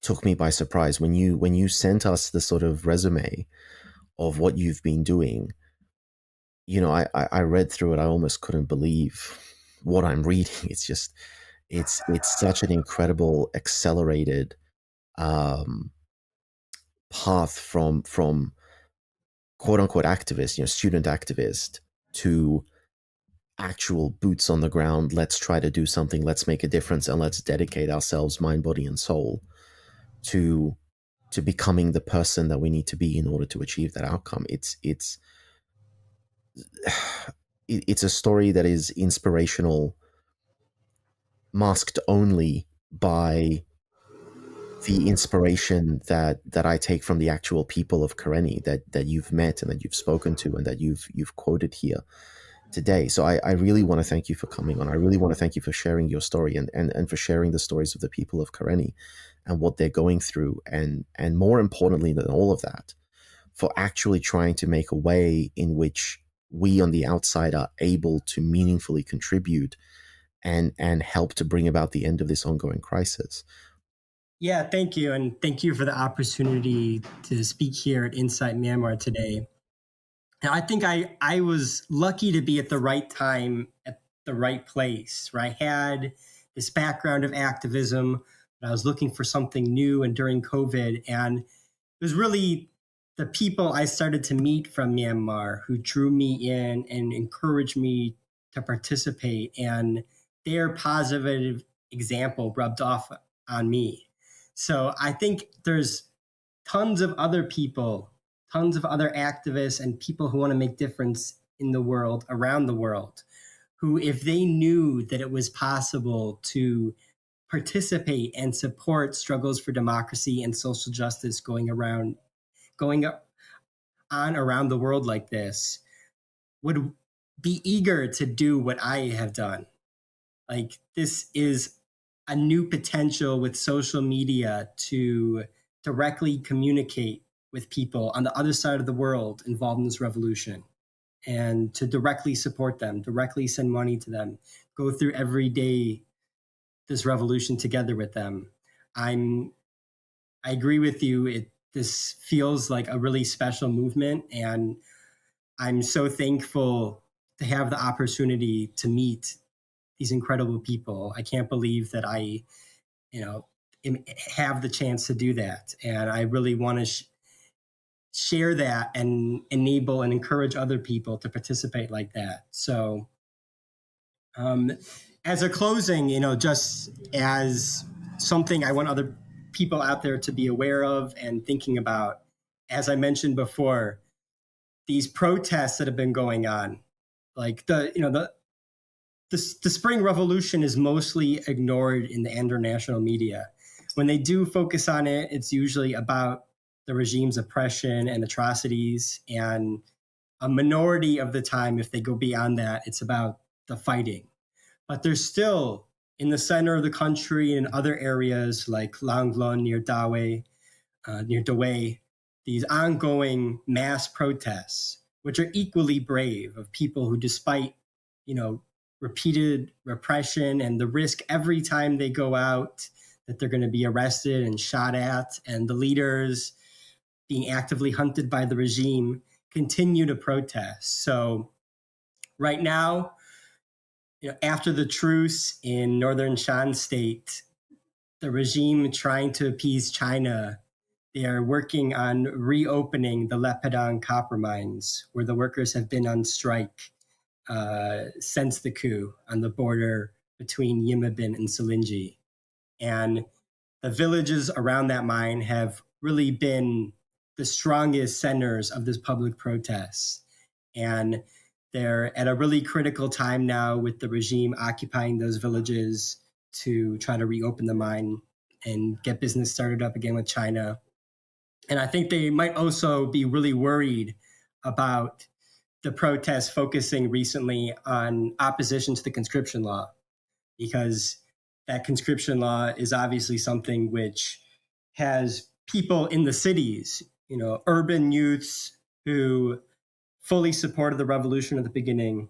took me by surprise when you sent us the sort of resume of what you've been doing. You know, I read through it. I almost couldn't believe what I'm reading. It's just it's such an incredible accelerated path from quote unquote activist, student activist, to actual boots on the ground. Let's try to do something. Let's make a difference, and let's dedicate ourselves, mind, body, and soul, to becoming the person that we need to be in order to achieve that outcome. It's a story that is inspirational, masked only by the inspiration that I take from the actual people of Karenni that you've met and that you've spoken to and that you've quoted here today. So I really want to thank you for coming on. I really want to thank you for sharing your story and for sharing the stories of the people of Karenni and what they're going through, and more importantly than all of that, for actually trying to make a way in which we on the outside are able to meaningfully contribute and help to bring about the end of this ongoing crisis. Yeah, thank you. And thank you for the opportunity to speak here at Insight Myanmar today. And I think I was lucky to be at the right time at the right place, where I had this background of activism, but I was looking for something new. And during COVID, and it was really the people I started to meet from Myanmar who drew me in and encouraged me to participate. And their positive example rubbed off on me. So I think there's tons of other people, tons of other activists and people who want to make difference in the world, around the world, who, if they knew that it was possible to participate and support struggles for democracy and social justice going on around the world like this, would be eager to do what I have done. Like, this is a new potential with social media to directly communicate with people on the other side of the world involved in this revolution, and to directly support them, directly send money to them, go through every day this revolution together with them. I agree with you. This feels like a really special movement, and I'm so thankful to have the opportunity to meet these incredible people. I can't believe that I, have the chance to do that. And I really want to share that and enable and encourage other people to participate like that. So as a closing, just as something I want other people out there to be aware of and thinking about, as I mentioned before, these protests that have been going on, like the spring revolution is mostly ignored in the international media. When they do focus on it, it's usually about the regime's oppression and atrocities. And a minority of the time, if they go beyond that, it's about the fighting. But there's still, in the center of the country and in other areas like Langlon near Dawei, these ongoing mass protests, which are equally brave, of people who, despite, repeated repression and the risk every time they go out that they're going to be arrested and shot at, and the leaders being actively hunted by the regime, continue to protest. So right now, after the truce in northern Shan State, the regime trying to appease China, they are working on reopening the Naypyidaw copper mines, where the workers have been on strike since the coup on the border between Yimabin and Salingi. And the villages around that mine have really been the strongest centers of this public protest. And they're at a really critical time now, with the regime occupying those villages to try to reopen the mine and get business started up again with China. And I think they might also be really worried about the protests focusing recently on opposition to the conscription law, because that conscription law is obviously something which has people in the cities, urban youths who fully supported the revolution at the beginning,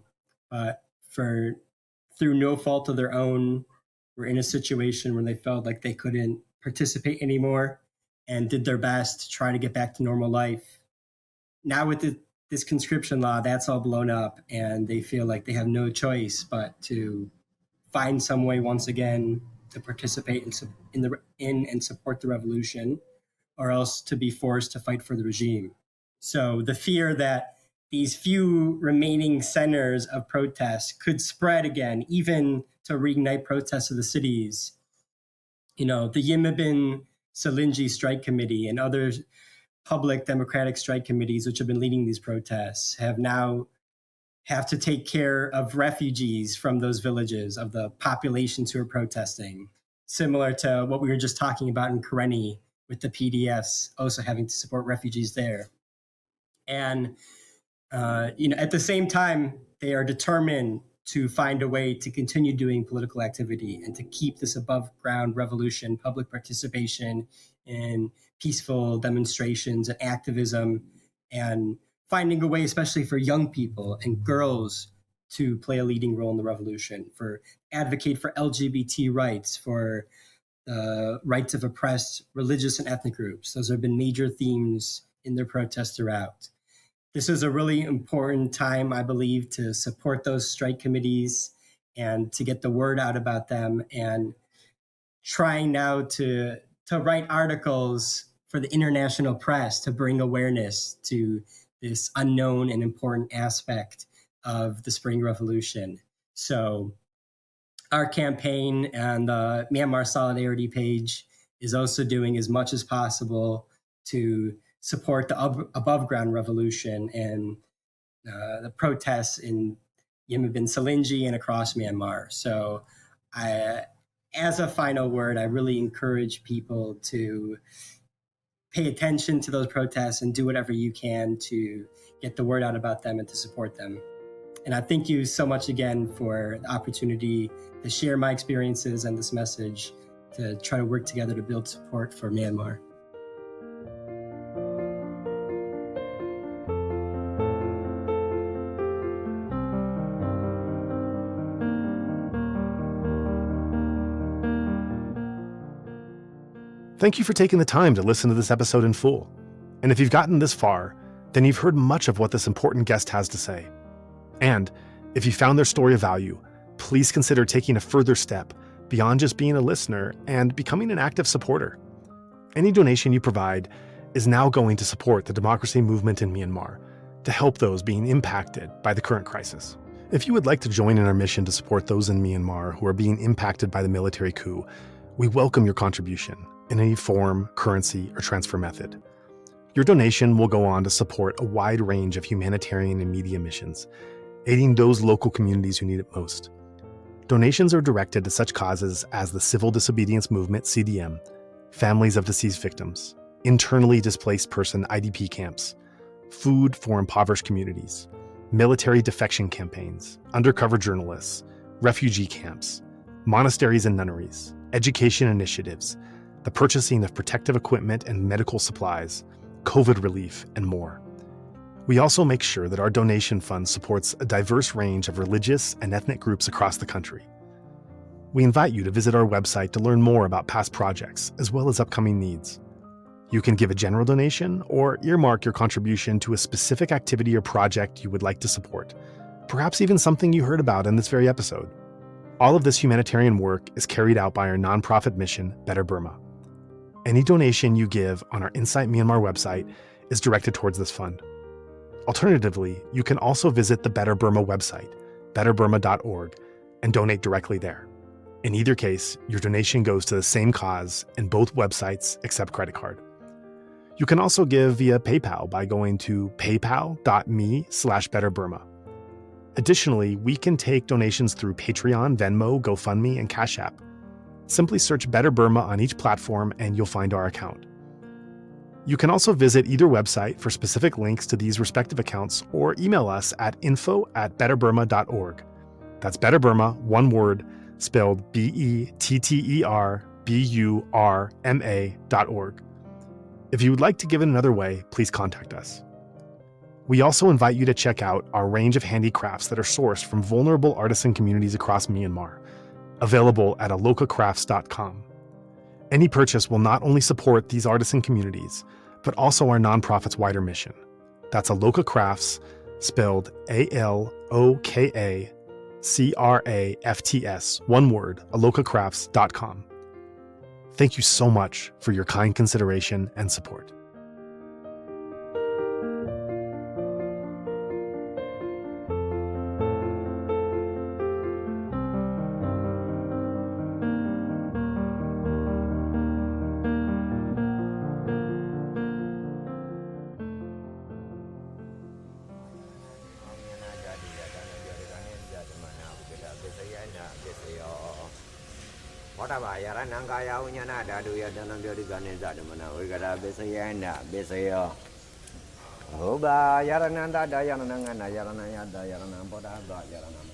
but through no fault of their own, were in a situation where they felt like they couldn't participate anymore and did their best to try to get back to normal life. Now with this conscription law, that's all blown up, and they feel like they have no choice but to find some way once again to participate in and support the revolution, or else to be forced to fight for the regime. So the fear that these few remaining centers of protest could spread again, even to reignite protests of the cities. The Yimibin Salingi Strike Committee and other public democratic strike committees which have been leading these protests have to take care of refugees from those villages, of the populations who are protesting, similar to what we were just talking about in Karenni with the PDFs also having to support refugees there. And at the same time, they are determined to find a way to continue doing political activity and to keep this above ground revolution, public participation in peaceful demonstrations and activism, and finding a way, especially for young people and girls, to play a leading role in the revolution, for advocate for LGBT rights, for the rights of oppressed religious and ethnic groups. Those have been major themes in their protests throughout. This is a really important time, I believe, to support those strike committees and to get the word out about them, and trying now to write articles for the international press to bring awareness to this unknown and important aspect of the Spring Revolution. So our campaign and the Myanmar Solidarity page is also doing as much as possible to support the above ground revolution and the protests in Yimibin Salingi and across Myanmar. So as a final word, I really encourage people to pay attention to those protests and do whatever you can to get the word out about them and to support them. And I thank you so much again for the opportunity to share my experiences and this message to try to work together to build support for Myanmar. Thank you for taking the time to listen to this episode in full. And if you've gotten this far, then you've heard much of what this important guest has to say. And if you found their story of value, please consider taking a further step beyond just being a listener and becoming an active supporter. Any donation you provide is now going to support the democracy movement in Myanmar, to help those being impacted by the current crisis. If you would like to join in our mission to support those in Myanmar who are being impacted by the military coup, we welcome your contribution in any form, currency, or transfer method. Your donation will go on to support a wide range of humanitarian and media missions, aiding those local communities who need it most. Donations are directed to such causes as the Civil Disobedience Movement, CDM, families of deceased victims, internally displaced person IDP camps, food for impoverished communities, military defection campaigns, undercover journalists, refugee camps, monasteries and nunneries, education initiatives, the purchasing of protective equipment and medical supplies, COVID relief, and more. We also make sure that our donation fund supports a diverse range of religious and ethnic groups across the country. We invite you to visit our website to learn more about past projects, as well as upcoming needs. You can give a general donation or earmark your contribution to a specific activity or project you would like to support, perhaps even something you heard about in this very episode. All of this humanitarian work is carried out by our nonprofit mission, Better Burma. Any donation you give on our Insight Myanmar website is directed towards this fund. Alternatively, you can also visit the Better Burma website, betterburma.org, and donate directly there. In either case, your donation goes to the same cause, and both websites accept credit card. You can also give via PayPal by going to paypal.me/betterburma. Additionally, we can take donations through Patreon, Venmo, GoFundMe, and Cash App. Simply search Better Burma on each platform and you'll find our account. You can also visit either website for specific links to these respective accounts or email us at info@betterburma.org. That's Better Burma, one word, spelled BETTERBURMA.org. If you would like to give it another way, please contact us. We also invite you to check out our range of handicrafts that are sourced from vulnerable artisan communities across Myanmar, available at alokacrafts.com. Any purchase will not only support these artisan communities, but also our nonprofit's wider mission. That's Aloka Crafts, spelled ALOKACRAFTS, one word, alokacrafts.com. Thank you so much for your kind consideration and support. Oba yarananda dayananga yaranaya dayanam poda yaranam